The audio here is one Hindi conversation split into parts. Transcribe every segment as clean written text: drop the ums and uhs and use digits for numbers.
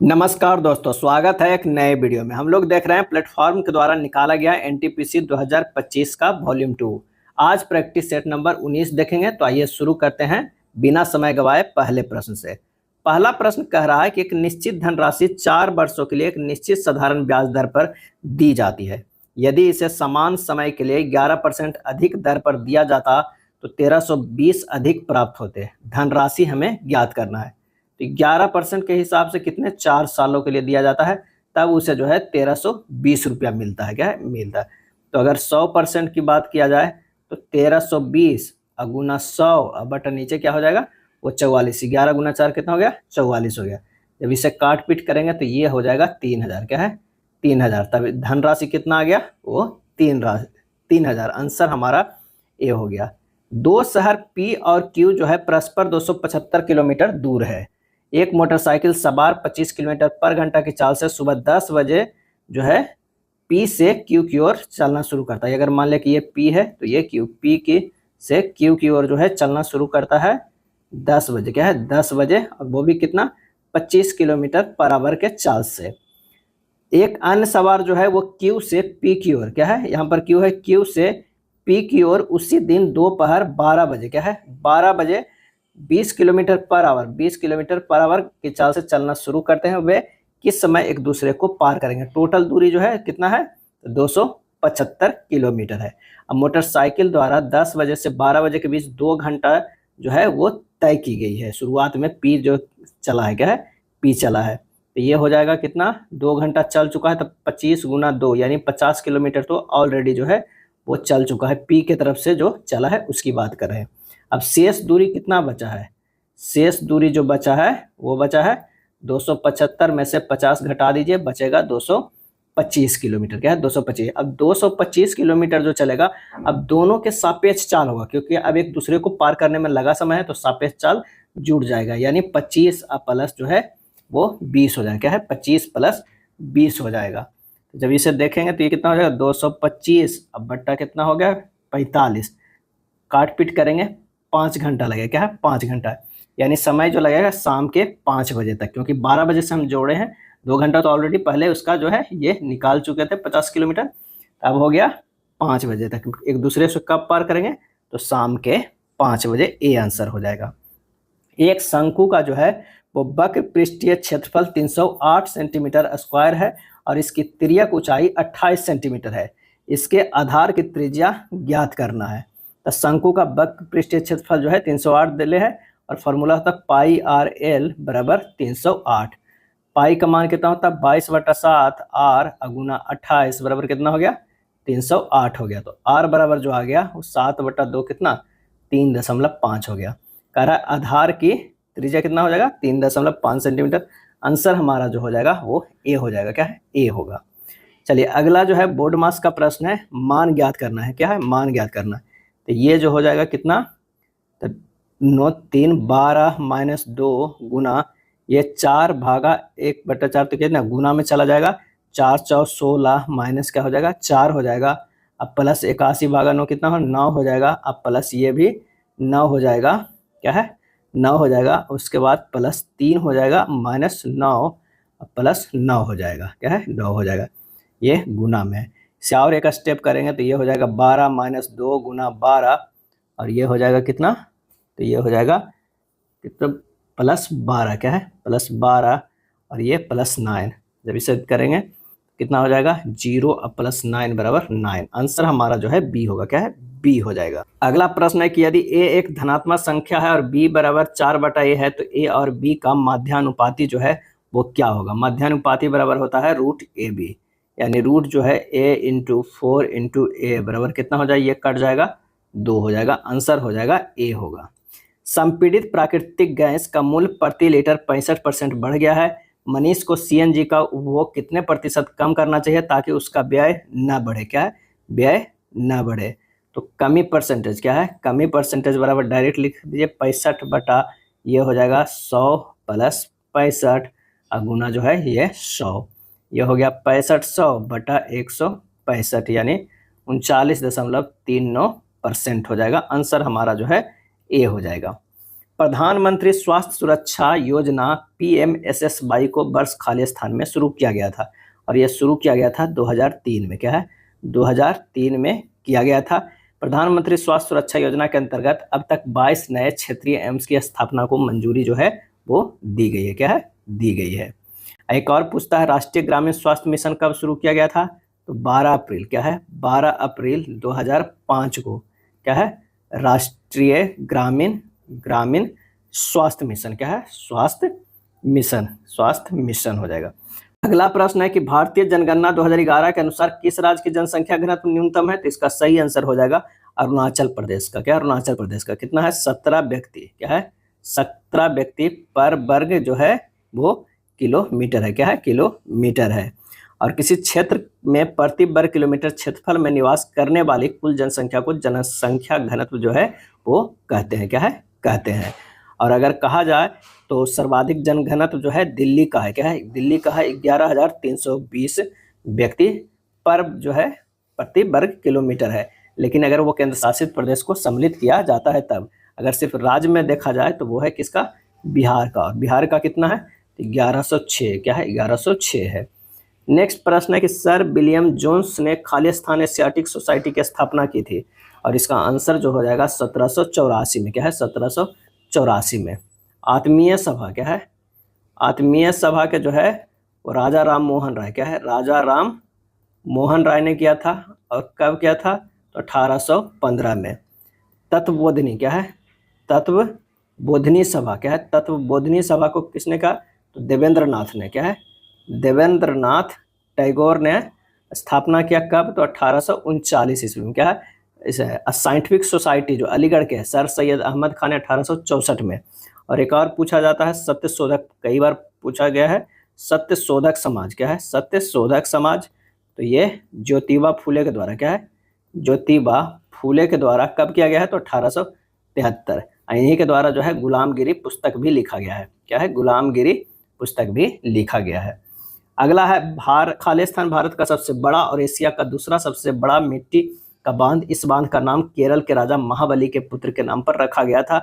नमस्कार दोस्तों, स्वागत है एक नए वीडियो में। हम लोग देख रहे हैं प्लेटफॉर्म के द्वारा निकाला गया एनटीपीसी 2025 का वॉल्यूम 2। आज प्रैक्टिस सेट नंबर 19 देखेंगे। तो आइए शुरू करते हैं बिना समय गवाए पहले प्रश्न से। पहला प्रश्न कह रहा है कि एक निश्चित धनराशि 4 वर्षों के लिए एक निश्चित साधारण ब्याज दर पर दी जाती है। यदि इसे समान समय के लिए 11% अधिक दर पर दिया जाता तो 1320 अधिक प्राप्त होते। धनराशि हमें ज्ञात करना है। तो 11% के हिसाब से कितने 4 सालों के लिए दिया जाता है, तब उसे जो है 1320 रुपया मिलता है। क्या है? मिलता है। तो अगर 100% की बात किया जाए तो 1320 गुना 100 बटा नीचे क्या हो जाएगा, वो 44। 11 गुना 4 कितना हो गया, 44 हो गया। जब इसे काट पीट करेंगे तो ये हो जाएगा 3000। क्या है? 3000। तब धनराशि कितना आ गया, वो 3000। आंसर हमारा ए हो गया। दो शहर पी और क्यू जो है परस्पर 275 किलोमीटर दूर है। एक मोटरसाइकिल सवार 25 किलोमीटर पर घंटा की चाल से सुबह 10 बजे जो है पी से क्यू की ओर चलना शुरू करता है। अगर मान लें कि ये पी है तो ये क्यू, पी की से क्यू की ओर जो है चलना शुरू करता है 10 बजे। क्या है? 10 बजे। और वो भी कितना, 25 किलोमीटर पर आवर के चाल से। एक अन्य सवार जो है वो क्यू से पी की ओर, क्या है यहाँ पर क्यू है, क्यू से पी की ओर उसी दिन दोपहर 12 बजे, क्या है 12 बजे 20 kilometre per hour, 20 kilometre per hour की चाल से चलना शुरू करते हैं। वे किस समय एक दूसरे को पार करेंगे? टोटल दूरी जो है कितना है, 275 किलोमीटर है। अब मोटरसाइकिल द्वारा 10 बजे से 12 बजे के बीच 2 घंटा जो है वो तय की गई है। शुरुआत में पी जो चला है, क्या है, पी चला है। तो ये हो जाएगा कितना, 2 घंटा चल चुका है। तो 25 गुना 2 यानी 50 किलोमीटर तो ऑलरेडी जो है वो चल चुका है। पी की तरफ से जो चला है उसकी बात कर रहे हैं। अब शेष दूरी कितना बचा है? शेष दूरी जो बचा है वो बचा है 275 में से 50 घटा दीजिए, बचेगा 225 किलोमीटर। क्या है? 225। अब 225 किलोमीटर जो चलेगा, अब दोनों के सापेक्ष चाल होगा, क्योंकि अब एक दूसरे को पार करने में लगा समय है तो सापेक्ष चाल जुड़ जाएगा। यानी 25 प्लस जो है वो 20 हो जाएगा। क्या है? 25 प्लस 20 हो जाएगा। जब इसे देखेंगे तो ये कितना हो जाएगा, 225 अब बट्टा कितना हो गया, 45। काट पीट करेंगे 5 घंटा लगेगा। क्या है? 5 घंटा। यानी समय जो लगेगा शाम के 5 बजे तक, क्योंकि 12 बजे से हम जोड़े हैं। 2 घंटा तो ऑलरेडी पहले उसका जो है ये निकाल चुके थे 50 किलोमीटर। अब हो गया 5 बजे तक। एक दूसरे से कब पार करेंगे, तो शाम के 5 बजे। ए आंसर हो जाएगा। एक शंकु का जो है वो वक्र पृष्ठीय क्षेत्रफल 308 सेंटीमीटर स्क्वायर है और इसकी तिर्यक ऊंचाई 28 सेंटीमीटर है। इसके आधार की त्रिज्या ज्ञात करना है। तो शंकु का वक्र पृष्ठीय क्षेत्रफल जो है 308 दिले है और फॉर्मूला होता है पाई आर एल बराबर 308। पाई का मान कितना होता है, 22/7 आर गुना 28 बराबर कितना हो गया, 308 हो गया। तो आर बराबर जो आ गया वो 7/2 कितना, 3.5 हो गया। कह रहा है आधार की त्रिज्या कितना हो जाएगा, 3.5 सेंटीमीटर। आंसर हमारा जो हो जाएगा वो ए हो जाएगा। क्या है? ए होगा। चलिए अगला जो है बोर्ड मास का प्रश्न है, मान ज्ञात करना है। क्या है? मान ज्ञात करना है। तो ये जो हो जाएगा कितना, तो 9 3 12 माइनस 2 गुना ये 4/1/4 तो कितना गुना में चला जाएगा, 4 4 16 माइनस क्या हो जाएगा, 4 हो जाएगा। अब प्लस 81/9 कितना हो, 9 हो जाएगा। अब प्लस ये भी 9 हो जाएगा। क्या है? 9 हो जाएगा। उसके बाद प्लस 3 हो जाएगा माइनस 9 प्लस 9 हो जाएगा। क्या है? 9 हो जाएगा। ये गुना में है। इसे और एक स्टेप करेंगे तो ये हो जाएगा 12 माइनस 2 गुना 12 और ये हो जाएगा कितना, तो ये हो जाएगा कितना, प्लस 12। क्या है? प्लस 12 और ये प्लस 9। जब इसे करेंगे कितना हो जाएगा, 0 और प्लस 9 बराबर 9। आंसर हमारा जो है बी होगा। क्या है? बी हो जाएगा। अगला प्रश्न है कि यदि ए एक धनात्मक संख्या है और बी बराबर 4/a है तो ए और बी का माध्यानुपाती जो है वो क्या होगा? माध्यानुपाती बराबर होता है √ab, यानी रूट जो है a इंटू 4 इंटू ए बराबर कितना हो जाएगा, ये कट जाएगा 2 हो जाएगा। आंसर हो जाएगा ए होगा। संपीड़ित प्राकृतिक गैस का मूल्य प्रति लीटर 65% बढ़ गया है। मनीष को सीएनजी का उपभोग कितने प्रतिशत कम करना चाहिए ताकि उसका व्यय न बढ़े? क्या है? व्यय न बढ़े। तो कमी परसेंटेज क्या है, कमी परसेंटेज बराबर डायरेक्ट लिख दीजिए 65 बटा ये हो जाएगा 100 प्लस 65 गुना जो है ये 100। ये हो गया 6500 बटा 165 यानी 39.39% हो जाएगा। आंसर हमारा जो है ए हो जाएगा। प्रधानमंत्री स्वास्थ्य सुरक्षा योजना PMSSY को वर्ष खाली स्थान में शुरू किया गया था, और यह शुरू किया गया था 2003 में। क्या है? 2003 में किया गया था। प्रधानमंत्री स्वास्थ्य सुरक्षा योजना के अंतर्गत अब तक 22 नए क्षेत्रीय एम्स की स्थापना को मंजूरी जो है वो दी गई है। क्या है? दी गई है। एक और पूछता है, राष्ट्रीय ग्रामीण स्वास्थ्य मिशन कब शुरू किया गया था? तो 12 अप्रैल। क्या है? 12 अप्रैल 2005 को क्या है? राष्ट्रीय ग्रामीण स्वास्थ्य मिशन। क्या है? स्वास्थ्य मिशन हो जाएगा। अगला प्रश्न है कि भारतीय जनगणना 2011 के अनुसार किस राज्य की जनसंख्या घनत्व न्यूनतम है? तो इसका सही आंसर हो जाएगा अरुणाचल प्रदेश का। क्या? अरुणाचल प्रदेश का। कितना है? 17 व्यक्ति। क्या है? 17 व्यक्ति पर वर्ग जो है वो किलोमीटर है। क्या है? किलोमीटर है। और किसी क्षेत्र में प्रति वर्ग किलोमीटर क्षेत्रफल में निवास करने वाली कुल जनसंख्या को जनसंख्या घनत्व जो है वो कहते हैं। क्या है? कहते हैं। और अगर कहा जाए तो सर्वाधिक जनघनत्व जो है दिल्ली का है। क्या है? दिल्ली का है 11,320 व्यक्ति पर जो है प्रति वर्ग किलोमीटर है। लेकिन अगर वो केंद्र शासित प्रदेश को सम्मिलित किया जाता है तब, अगर सिर्फ राज्य में देखा जाए तो वो है किसका? बिहार का। और बिहार का कितना है? 1106। क्या है? 1106 है। नेक्स्ट प्रश्न है कि सर विलियम जोन्स ने खालिस्तान एशियाटिक सोसाइटी की स्थापना की थी, और इसका आंसर जो हो जाएगा 1784 में। क्या है? 1784 में। आत्मीय सभा। क्या है? आत्मीय सभा के जो है वो राजा राम मोहन राय। क्या है? राजा राम मोहन राय ने किया था। और कब किया था? तो 1815 में। तत्वबोधिनी। क्या है? तत्वबोधिनी सभा। क्या है? तत्वबोधिनी सभा को किसने कहा? तो देवेंद्र नाथ ने। क्या है? देवेंद्र नाथ टैगोर ने स्थापना किया। कब? तो 1839 ईस्वी में। क्या है? इसे साइंटिफिक सोसाइटी जो अलीगढ़ के है, सर सैयद अहमद खान ने 1864 में। और एक और पूछा जाता है सत्य शोधक, कई बार पूछा गया है, सत्य शोधक समाज। क्या है? सत्य शोधक समाज। तो ये ज्योतिबा फूले के द्वारा। क्या है? ज्योतिबा फूले के द्वारा कब किया गया है? तो 1873। इन्हीं के द्वारा जो है गुलामगिरी पुस्तक भी लिखा गया है। क्या है? गुलामगिरी पुस्तक भी लिखा गया है। अगला है खालिस्तान भारत का सबसे बड़ा और एशिया का दूसरा सबसे बड़ा मिट्टी का बांध। इस बांध का नाम केरल के राजा महाबली के पुत्र के नाम पर रखा गया था।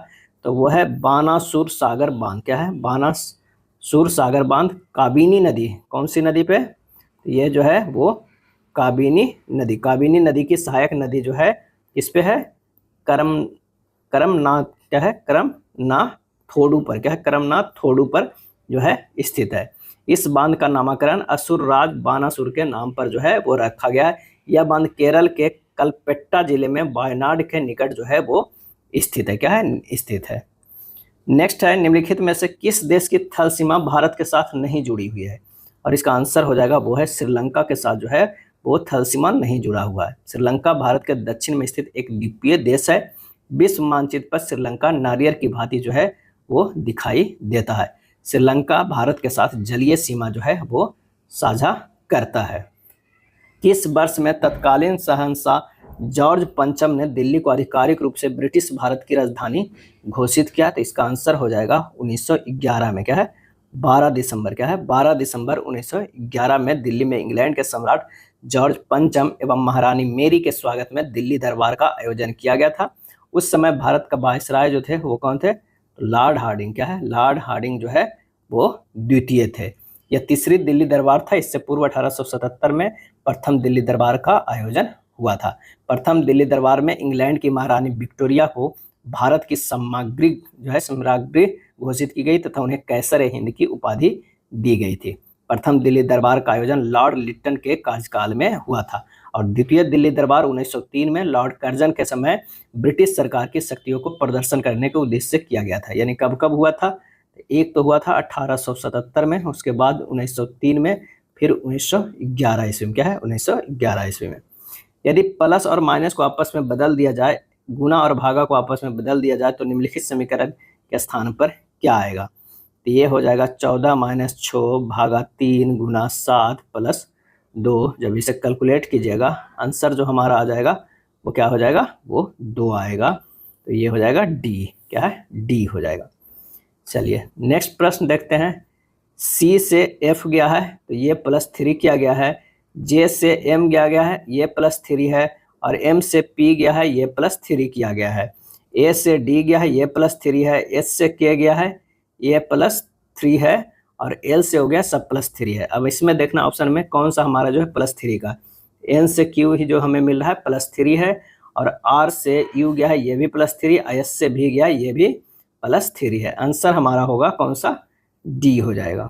तो वो है बानासुर सागर बांध। क्या है? बानासुर सागर बांध। काबिनी नदी, कौन सी नदी पे? ये जो है वो काबिनी नदी। काबिनी नदी की सहायक नदी जो है इस पे है करमनाथ। क्या है? करमनाथ थोडू पर। क्या है? करमनाथ थोडू पर जो है स्थित है। इस बांध का नामकरण असुर राज बानासुर के नाम पर जो है वो रखा गया है। यह बांध केरल के कलपेट्टा जिले में वायनाड के निकट जो है वो स्थित है। क्या है? स्थित है। नेक्स्ट है, निम्नलिखित में से किस देश की थल सीमा भारत के साथ नहीं जुड़ी हुई है? और इसका आंसर हो जाएगा वो है श्रीलंका के साथ जो है वो थल सीमा नहीं जुड़ा हुआ है। श्रीलंका भारत के दक्षिण में स्थित एक द्वीपीय देश है। विश्व मानचित्र पर श्रीलंका नारियल की भांति जो है वो दिखाई देता है। श्रीलंका भारत के साथ जलीय सीमा जो है वो साझा करता है। किस वर्ष में तत्कालीन शहंशाह जॉर्ज पंचम ने दिल्ली को आधिकारिक रूप से ब्रिटिश भारत की राजधानी घोषित किया? तो इसका आंसर हो जाएगा 1911 में। क्या है? 12 दिसंबर। क्या है? 12 दिसंबर 1911 में दिल्ली में इंग्लैंड के सम्राट जॉर्ज पंचम एवं महारानी मेरी के स्वागत में दिल्ली दरबार का आयोजन किया गया था। उस समय भारत का वायसराय जो थे वो कौन थे? Lord Hardinge. क्या है? लॉर्ड हार्डिंग जो है वो द्वितीय थे। यह तीसरी दिल्ली दरबार था। इससे पूर्व 1877 में प्रथम दिल्ली दरबार का आयोजन हुआ था। प्रथम दिल्ली दरबार में इंग्लैंड की महारानी विक्टोरिया को भारत की सम्राज्ञी जो है सम्राज्ञी घोषित की गई तथा उन्हें कैसर हिंद की उपाधि दी गई थी। प्रथम दिल्ली दरबार का आयोजन लॉर्ड लिट्टन के कार्यकाल में हुआ था। और द्वितीय दिल्ली दरबार 1903 में लॉर्ड कर्जन के समय ब्रिटिश सरकार की शक्तियों को प्रदर्शन करने के उद्देश्य से किया गया था। यानी कब कब हुआ था? एक तो हुआ था 1877 में, उसके बाद 1903 में, फिर 1911 ईस्वी में। क्या है? 1911 ईस्वी में। यदि प्लस और माइनस को आपस में बदल दिया जाए, गुना और भागा को आपस में बदल दिया जाए तो निम्नलिखित समीकरण के स्थान पर क्या आएगा? तो ये हो जाएगा 14 - 6 भागा 3 गुना 7 प्लस 2। जब इसे कैलकुलेट कीजिएगा आंसर जो हमारा आ जाएगा वो क्या हो जाएगा? वो 2 आएगा। तो ये हो जाएगा डी। क्या है? डी हो जाएगा। चलिए नेक्स्ट प्रश्न देखते हैं। सी से एफ गया है तो ये +3 किया गया है। जे से एम गया है ये +3 है। और एम से पी गया है ये +3 किया गया है। ए से डी गया है, ये +3 है, एस से के गया है, ये +3 है, और एल से हो गया सब +3 है। अब इसमें देखना ऑप्शन में कौन सा हमारा जो है +3 का, एन से क्यू ही जो हमें मिल रहा है +3 है, और आर से यू गया है ये भी +3, एस से भी गया ये भी +3 है। आंसर हमारा होगा कौन सा, डी हो जाएगा।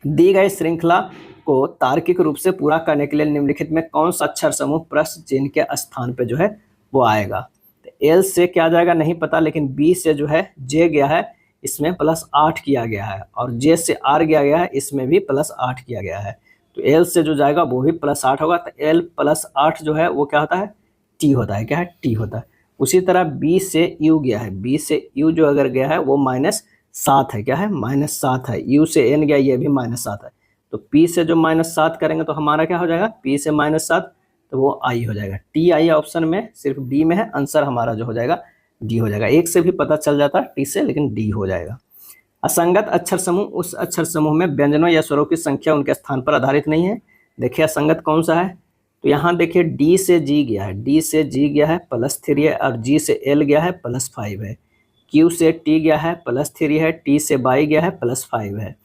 दी गई श्रृंखला को तार्किक रूप से पूरा करने के लिए निम्नलिखित में कौन सा अक्षर समूह प्रश्न चिन्ह के स्थान पे जो है वो आएगा। तो एल से क्या जाएगा नहीं पता, लेकिन बी से जो है जे गया है इसमें +8 किया गया है, और जे से आर गया है इसमें भी +8 किया गया है। तो एल से जो जाएगा वो भी +8 होगा, तो एल +8 जो है वो क्या होता है, टी होता है। क्या है, टी होता है। उसी तरह बी से यू गया है, बी से यू जो अगर गया है वो -7 है। क्या है, -7 है। यू से एन गया ये भी -7 है। तो पी से जो -7 करेंगे तो हमारा क्या हो जाएगा, पी से -7 तो वो आई हो जाएगा। टी आई ऑप्शन में सिर्फ डी में है, आंसर हमारा जो हो जाएगा डी हो जाएगा। एक से भी पता चल जाता है टी से, लेकिन डी हो जाएगा। असंगत अक्षर समूह उस अक्षर समूह में व्यंजनों या स्वरों की संख्या उनके स्थान पर आधारित नहीं है। देखिए असंगत कौन सा है, तो यहाँ देखिए डी से जी गया है, डी से जी गया है +3 है, और जी से एल गया है +5 है। क्यू से टी गया है +3 है, टी से बाई गया है +5 है।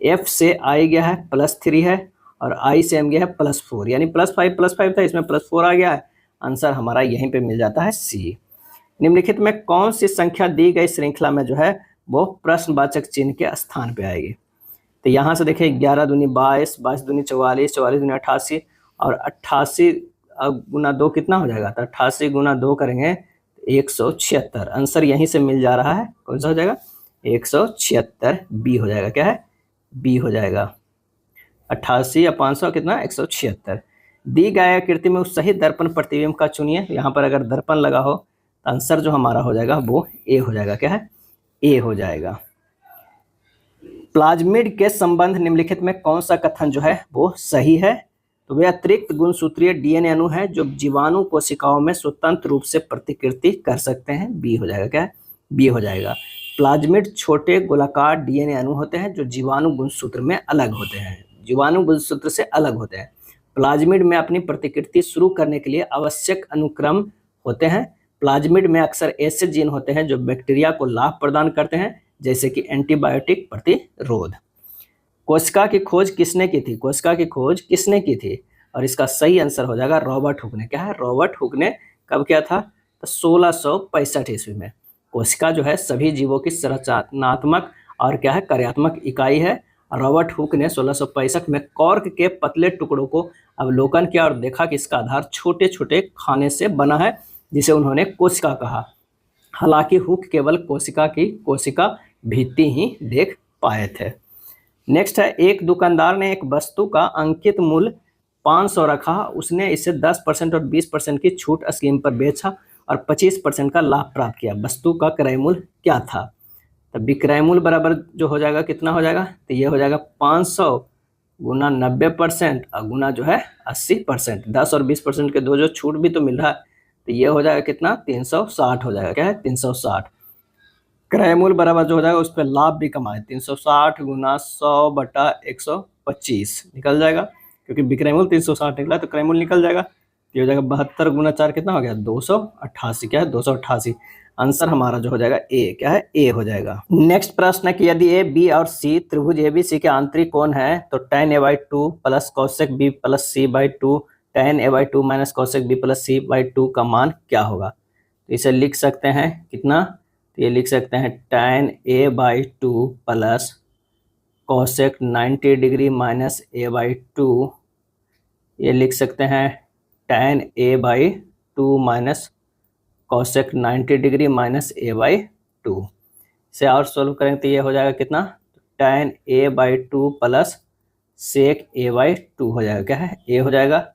एफ से आई गया है +3 है, और आई से एम गया है +4, यानी +5 था, इसमें +4 आ गया है। आंसर हमारा यहीं पे मिल जाता है सी। निम्नलिखित में कौन सी संख्या दी गई श्रृंखला में जो है वो प्रश्नवाचक चिन्ह के स्थान पे आएगी। तो यहाँ से देखिए 11 दूनी 22, 22 दूनी 44, 44 दूनी 88, और 88 गुना 2 कितना हो जाएगा, तो 88 गुना 2 करेंगे 176। आंसर यहीं से मिल जा रहा है, कौन सा हो जाएगा, 176 बी हो जाएगा। क्या है, बी हो जाएगा। 88 या 500 कितना, 176। दी गई आकृति में उस सही दर्पण प्रतिबिंब का चुनिए। यहाँ पर अगर दर्पण लगा हो तो आंसर जो हमारा हो जाएगा वो ए हो जाएगा। क्या है, ए हो जाएगा। प्लाज्मिड के संबंध निम्नलिखित में कौन सा कथन जो है वो सही है, तो वे अतिरिक्त गुणसूत्रीय डीएनए अणु है जो जीवाणु कोशिकाओं में स्वतंत्र रूप से प्रतिकृति कर सकते हैं। बी हो जाएगा। क्या है, बी हो जाएगा। प्लाज्मिड छोटे गोलाकार डीएनए अणु होते हैं जो जीवाणु गुणसूत्र में अलग होते हैं, जीवाणु गुणसूत्र से अलग होते हैं। प्लाज्मिड में अपनी प्रतिकृति शुरू करने के लिए आवश्यक अनुक्रम होते हैं। प्लाज्मिड में अक्सर ऐसे जीन होते हैं जो बैक्टीरिया को लाभ प्रदान करते हैं, जैसे कि एंटीबायोटिक प्रतिरोध। कोशिका की खोज किसने की थी, कोशिका की खोज किसने की थी, और इसका सही आंसर हो जाएगा रॉबर्ट हुक ने। क्या है, रॉबर्ट हुक ने कब किया था, तो 1665 ईस्वी में। कोशिका जो है सभी जीवों की संरचनात्मक और क्या है कार्यात्मक इकाई है। रॉबर्ट हुक ने 1665 में कॉर्क के पतले टुकड़ों को अवलोकन किया और देखा कि इसका आधार छोटे छोटे खाने से बना है, जिसे उन्होंने कोशिका कहा। हालांकि हुक केवल कोशिका भित्ति ही देख पाए थे। नेक्स्ट है, एक दुकानदार ने एक वस्तु का अंकित मूल्य 500 रखा, उसने इसे 10% और 20% की छूट स्कीम पर बेचा और 25% का लाभ प्राप्त किया। वस्तु का क्रय मूल्य क्या था, तब विक्रय मूल्य बराबर जो हो जाएगा कितना हो जाएगा, तो ये हो जाएगा 500 गुना 90% और गुना जो है 80%। 10 और 20% के दो जो छूट भी तो मिल रहा है, तो ये हो जाएगा कितना, 360 हो जाएगा। क्या है, 360। क्रय मूल्य बराबर जो हो जाएगा उस पर लाभ भी कमाए, 360 गुना 100/125 निकल जाएगा, क्योंकि विक्रय मूल्य 360 निकला तो क्रय मूल्य निकल जाएगा। ये हो जाएगा 72 गुना 4 कितना हो गया, 288। क्या है, 288। आंसर हमारा जो हो जाएगा ए, क्या है, ए हो जाएगा। नेक्स्ट प्रश्न है कि यदि ए बी और सी त्रिभुज एबीसी के आंतरिक कोण है तो tan a/2 plus cosec b plus c/2 tan a/2 minus cosec b plus c/2 का मान क्या होगा। तो इसे लिख सकते हैं कितना, तो ये लिख सकते हैं tan a/2 plus cosec 90 degree minus a/2, ये लिख सकते हैं tan a/2 minus cosec 90 degree minus a/2। इसे और सोल्व करेंगे तो ये हो जाएगा कितना, tan a/2 plus sec a/2 हो जाएगा। क्या है, a हो जाएगा,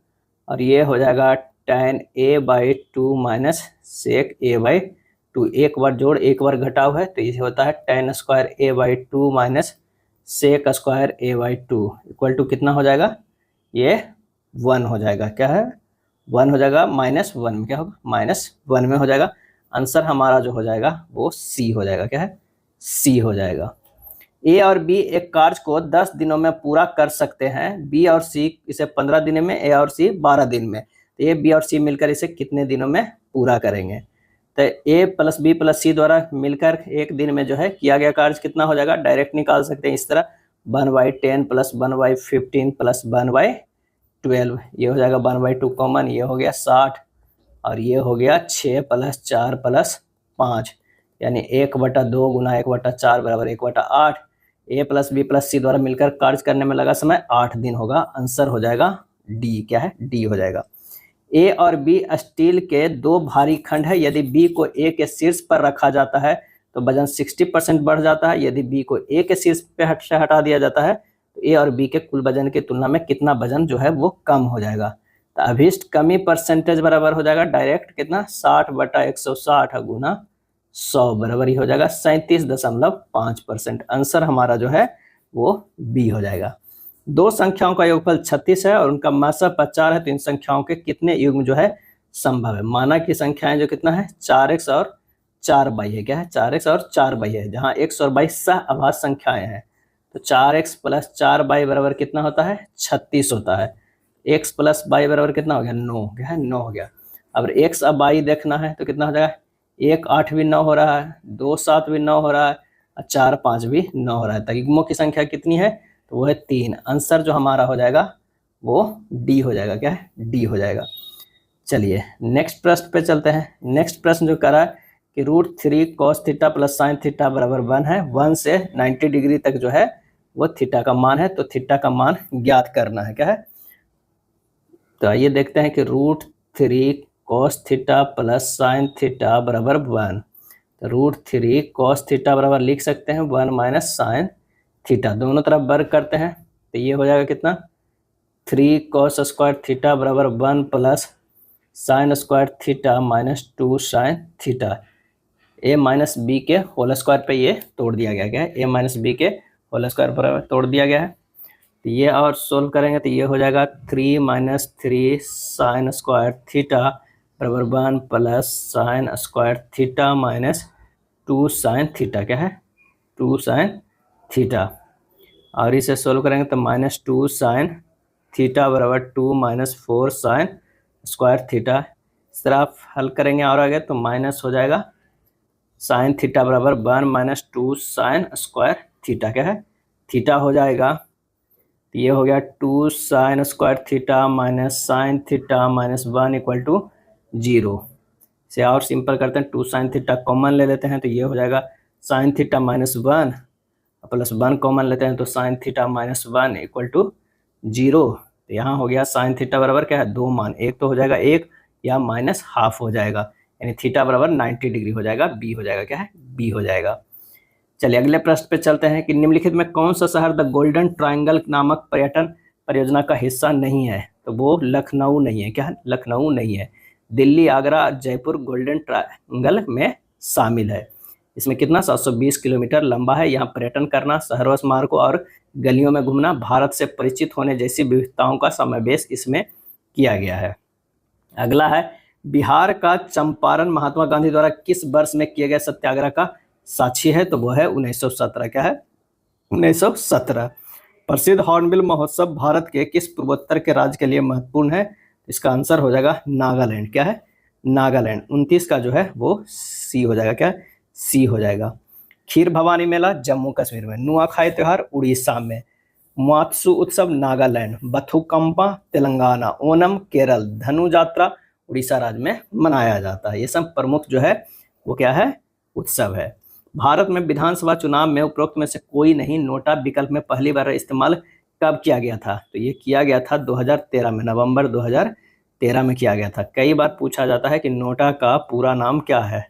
और ये हो जाएगा tan a/2 minus sec a/2। एक बार जोड़ एक बार घटाव है, तो ये होता है tan square a/2 minus sec square a/2 equal to कितना हो जाएगा, ये 1 हो जाएगा। क्या है, 1 हो जाएगा, -1 में क्या होगा, -1 में हो जाएगा। आंसर हमारा जो हो जाएगा वो सी हो जाएगा। क्या है, सी हो जाएगा। ए और बी एक कार्य को 10 दिनों में पूरा कर सकते हैं, बी और सी इसे 15 दिनों में, ए और सी 12 दिन में। तो ए बी और सी मिलकर इसे कितने दिनों में पूरा करेंगे। तो ए प्लस बी प्लस सी द्वारा मिलकर एक दिन में जो है किया गया कार्य कितना हो जाएगा, डायरेक्ट निकाल सकते हैं इस तरह, 1/10 प्लस 1/15 प्लस 1/12, ये हो जाएगा 1/2 कॉमन, ये हो गया 60 और ये हो गया 6 प्लस 4 प्लस 5, यानी 1/2 गुना 1/4 बराबर 1/8। ए प्लस बी प्लस सी द्वारा मिलकर कार्य करने में लगा समय 8 दिन होगा। आंसर हो जाएगा डी, क्या है, डी हो जाएगा। ए और बी स्टील के दो भारी खंड है, यदि बी को ए के शीर्ष पर रखा जाता है तो वजन 60% बढ़ जाता है, यदि बी को ए के शीर्ष पे हटा दिया जाता है तो ए और बी के कुल वजन की तुलना में कितना वजन जो है वो कम हो जाएगा। तो अभीष्ट कमी परसेंटेज बराबर हो जाएगा डायरेक्ट कितना, 60/160 गुना 100 बराबर ही हो जाएगा 37.5%। आंसर हमारा जो है वो बी हो जाएगा। दो संख्याओं का योगफल 36 है और उनका मासा 50 है, तो इन संख्याओं के कितने युग्म जो है संभव है। माना की संख्याएं जो कितना है 4x और 4y है, क्या है, 4x और 4y है, जहां x और y सहअभाज्य संख्याएं हैं। तो 4x प्लस 4y बराबर कितना होता है, 36 होता है। x प्लस y बराबर कितना हो गया, 9, क्या है, 9 हो गया। अब x अब y देखना है तो कितना हो जाएगा, 1 8 भी 9 हो रहा है, 2 7 भी 9 हो रहा है, 4 5 भी 9 हो रहा है। तो युग्मों की संख्या कितनी है, तो वो है 3। आंसर जो हमारा हो जाएगा वो डी हो जाएगा, क्या है, डी हो जाएगा। चलिए नेक्स्ट प्रश्न पे चलते हैं। नेक्स्ट प्रश्न जो करा है कि √3 cos theta plus sine theta बराबर 1 है। 1 से 90 डिग्री तक जो है वो थीटा का मान है, तो थीटा का मान ज्ञात करना है, क्या है। तो आइए देखते हैं कि √3 cos theta plus sine theta बराबर 1। तो √3 cos थीटा बराबर लिख सकते हैं 1 माइनस साइन थीटा, दोनों तरफ वर्ग करते हैं तो ये हो जाएगा कितना, 3 cos स्क्वायर थीटा बराबर 1 plus sine square theta minus 2 sine theta. A minus B के होल स्क्वायर पे ये तोड़ दिया गया, क्या है, ए माइनस बी के होल स्क्वायर पर तोड़ दिया गया है। तो ये और सोल्व करेंगे तो ये हो जाएगा 3 माइनस 3 साइन स्क्वायर थीटा बराबर 1 plus sine square theta minus 2 sine theta, क्या है, 2 साइन थीटा। और इसे सोल्व करेंगे तो -2 साइन थीटा बराबर 2 माइनस 4 साइन स्क्वायर थीटा। इस तरह आप हल करेंगे और आगे तो माइनस हो जाएगा साइन थीटा बराबर 1 माइनस 2 साइन स्क्वायर थीटा, क्या है, थीटा हो जाएगा। तो ये हो गया 2 sine square theta minus sine theta minus 1 equal to 0। इसे और सिंपल करते हैं, 2 साइन थीटा कॉमन ले लेते हैं तो ये हो जाएगा sine theta minus 1 plus 1 common लेते हैं तो sine theta minus 1 equal to 0। तो यहाँ हो गया साइन थीटा बराबर क्या है, 2 मान, एक तो हो जाएगा 1 या माइनस हाफ हो जाएगा, यानी थीटा बराबर 90 डिग्री हो जाएगा, बी हो जाएगा, क्या है, बी हो जाएगा। चलिए अगले प्रश्न पे चलते हैं कि निम्नलिखित में कौन सा शहर द गोल्डन ट्रायंगल नामक पर्यटन परियोजना का हिस्सा नहीं है। तो वो लखनऊ नहीं है, क्या है, लखनऊ नहीं है। दिल्ली, आगरा, जयपुर गोल्डन ट्रायंगल में शामिल है। इसमें कितना 720 किलोमीटर लंबा है। यहाँ पर्यटन करना, शहरों स्मारकों और गलियों में घूमना, भारत से परिचित होने जैसी विविधताओं का समावेश इसमें किया गया है। अगला है बिहार का चंपारण महात्मा गांधी द्वारा किस वर्ष में किए गए सत्याग्रह का साक्षी है। तो वो है 1917, क्या है, 1917। प्रसिद्ध हॉर्नबिल महोत्सव भारत के किस पूर्वोत्तर के राज्य के लिए महत्वपूर्ण है। इसका आंसर हो जाएगा नागालैंड, क्या है, नागालैंड। 29 का जो है वो सी हो जाएगा, क्या, सी हो जाएगा। खीर भवानी मेला जम्मू कश्मीर में, नुआखाई त्योहार उड़ीसा में, मात्सु उत्सव नागालैंड, बथुकम्पा तेलंगाना, ओनम केरल, धनु यात्रा उड़ीसा राज्य में मनाया जाता है। ये सब प्रमुख जो है वो क्या है, उत्सव है। भारत में विधानसभा चुनाव में उपरोक्त में से कोई नहीं नोटा विकल्प में पहली बार इस्तेमाल कब किया गया था। तो ये किया गया था 2013 में, नवंबर 2013 में किया गया था। कई बार पूछा जाता है कि नोटा का पूरा नाम क्या है।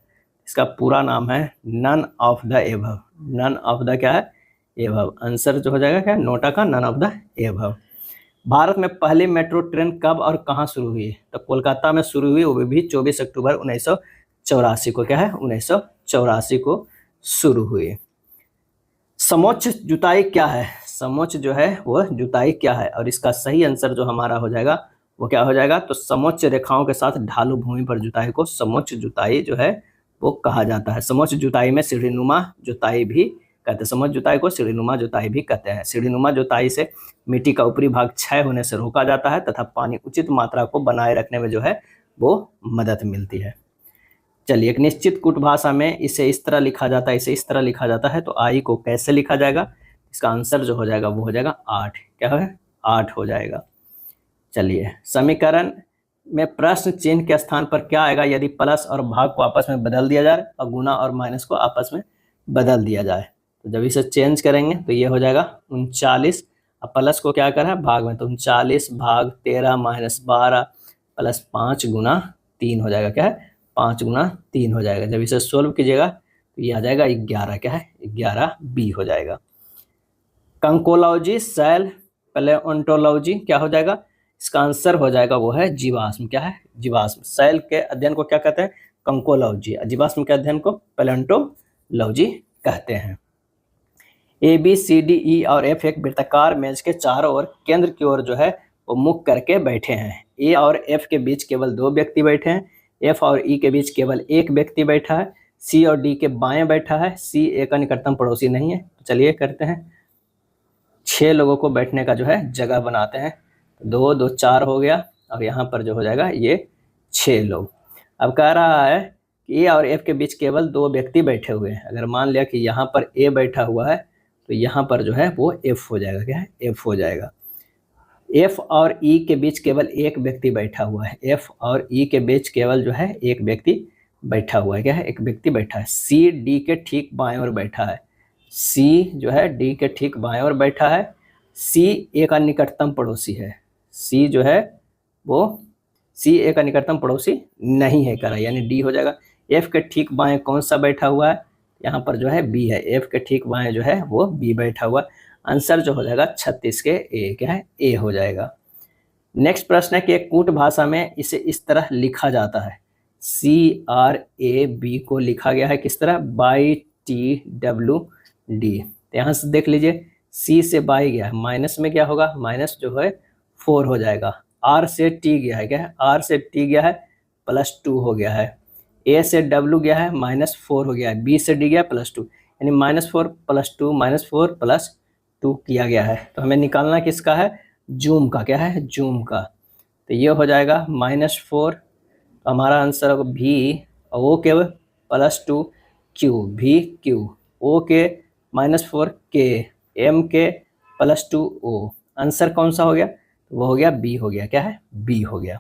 इसका पूरा नाम है none of the above, none of the क्या है, एबव। आंसर जो हो जाएगा क्या, नोटा का none of the above. Bharat में पहली मेट्रो ट्रेन कब और कहाँ शुरू हुई। तो कोलकाता में शुरू हुई, वो भी 24 अक्टूबर 1984 को, क्या है, 1984 को शुरू हुई। समोच्च जुताई क्या है, समोच्च जो है वो जुताई क्या है। और इसका सही आंसर जो हमारा हो जाएगा वो क्या हो जाएगा, तो समोच्च रेखाओं के साथ ढालू भूमि पर जुताई को समोच्च जुताई जो है वो कहा जाता है। समोच्च जुताई में सीढ़ीनुमा जुताई भी कहते हैं, समोच्च जुताई को सीढ़ीनुमा जुताई भी कहते हैं। सीढ़ीनुमा जुताई से मिट्टी का ऊपरी भाग क्षय होने से रोका जाता है तथा पानी उचित मात्रा को बनाए रखने में जो है वो मदद मिलती है। चलिए, एक निश्चित कूट भाषा में इसे इस तरह लिखा जाता है, इसे इस तरह लिखा जाता है, तो आई को कैसे लिखा जाएगा? इसका आंसर जो हो जाएगा वो हो जाएगा 8। क्या है? 8 हो जाएगा। चलिए, समीकरण में प्रश्न चिन्ह के स्थान पर क्या आएगा यदि प्लस और भाग को आपस में बदल दिया जाए और गुना और माइनस को आपस में बदल दिया जाए? तो जब इसे चेंज करेंगे तो ये हो जाएगा 39, अब प्लस को क्या करा है? भाग में, तो 39 भाग 13 माइनस 12 प्लस 5 गुना 3 हो जाएगा। क्या है? 5 गुना 3 हो जाएगा। जब इसे सोल्व कीजिएगा तो ये आ जाएगा 11। क्या है? 11 बी हो जाएगा। कंकोलॉजी, सेल, पैलेओंटोलॉजी क्या हो जाएगा? इसका आंसर हो जाएगा वो है जीवाश्म। क्या है? जीवाश्म। सेल के अध्ययन को क्या कहते हैं? कंकोलॉजी। जीवाश्म के अध्ययन को पैलेओंटोलॉजी कहते हैं। A B C D E और एफ एक वृत्ताकार मेज के चारों ओर केंद्र की ओर जो है वो मुख करके बैठे हैं। ए और एफ के बीच केवल 2 व्यक्ति बैठे हैं। एफ और ई के बीच केवल 1 व्यक्ति बैठा है। सी और डी के बाएं बैठा है। सी ए का निकटतम पड़ोसी नहीं है। तो चलिए करते हैं, 6 लोगों को बैठने का जो है जगह बनाते हैं। 2 2 4 हो गया और यहाँ पर जो हो जाएगा ये 6 लोग। अब कह रहा है कि ए और एफ के बीच केवल 2 व्यक्ति बैठे हुए हैं। अगर मान लिया कि यहाँ पर ए बैठा हुआ है तो यहाँ पर जो है वो एफ हो जाएगा। क्या है? एफ हो जाएगा। एफ और ई के बीच केवल 1 व्यक्ति बैठा हुआ है। एफ और ई के बीच केवल जो है 1 व्यक्ति बैठा हुआ है। क्या है? 1 व्यक्ति बैठा है। सी डी के ठीक बाएं ओर बैठा है। सी जो है डी के ठीक बाएं ओर बैठा है। सी ए का निकटतम पड़ोसी है। सी जो है वो सी ए का निकटतम पड़ोसी नहीं है करा, यानी डी हो जाएगा। एफ के ठीक बाएं कौन सा बैठा हुआ है? यहाँ पर जो है बी है। एफ के ठीक बाएं जो है वो बी बैठा हुआ। आंसर जो हो जाएगा 36 के ए। क्या है? ए हो जाएगा। नेक्स्ट प्रश्न है कि एक कूट भाषा में इसे इस तरह लिखा जाता है। CRAB को लिखा गया है किस तरह? By TWD। तो यहाँ से देख लीजिए, C से बाई गया है, माइनस में क्या होगा? माइनस जो है 4 हो जाएगा। R से T गया है। क्या है? R से T गया है, +2 हो गया है। A से W गया है, -4 हो गया है। B से D गया +2, यानी -4 +2 -4 +2 किया गया है। तो हमें निकालना किसका है? जूम का। क्या है? जूम का। तो ये हो जाएगा -4, तो हमारा आंसर होगा भी। ओ के +2 क्यू, भी क्यू, ओ के -4 के, एम के +2 ओ। आंसर कौन सा हो गया? वो हो गया बी हो गया। क्या है? बी हो गया।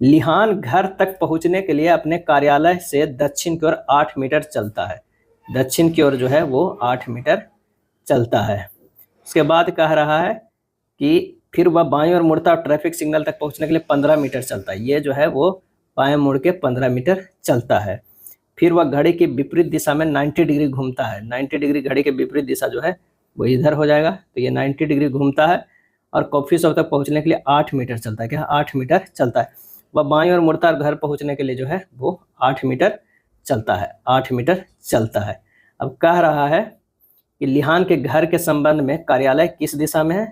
लिहान घर तक पहुंचने के लिए अपने कार्यालय से दक्षिण की ओर 8 मीटर चलता है। दक्षिण की ओर जो है वो 8 मीटर चलता है। उसके बाद कह रहा है कि फिर वह बाईं ओर मुड़ता और ट्रैफिक सिग्नल तक पहुंचने के लिए 15 मीटर चलता है। ये जो है वो बाएं मुड़ के 15 मीटर चलता है। फिर वह घड़ी की विपरीत दिशा में 90 डिग्री घूमता है। 90 डिग्री घड़ी के विपरीत दिशा जो है वो इधर हो जाएगा। तो ये 90 डिग्री घूमता है और कॉफ़ी शॉप तक पहुंचने के लिए 8 मीटर चलता है। क्या? 8 मीटर चलता है। वह बाईं ओर मुड़ता है और घर पहुंचने के लिए जो है वो 8 मीटर चलता है। 8 मीटर चलता है। अब कह रहा है कि लिहान के घर के संबंध में कार्यालय किस दिशा में है?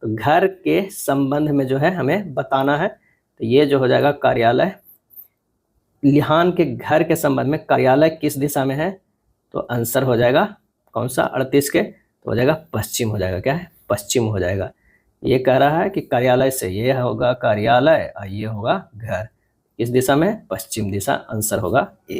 तो घर के संबंध में जो है हमें बताना है। तो ये जो हो जाएगा कार्यालय, लिहान के घर के संबंध में कार्यालय किस दिशा में है? तो आंसर हो जाएगा कौन सा? 38 के, तो हो जाएगा पश्चिम हो जाएगा। क्या है? पश्चिम हो जाएगा। ये कह रहा है कि कार्यालय से ये होगा कार्यालय और ये होगा घर। इस दिशा में पश्चिम दिशा। आंसर होगा ए।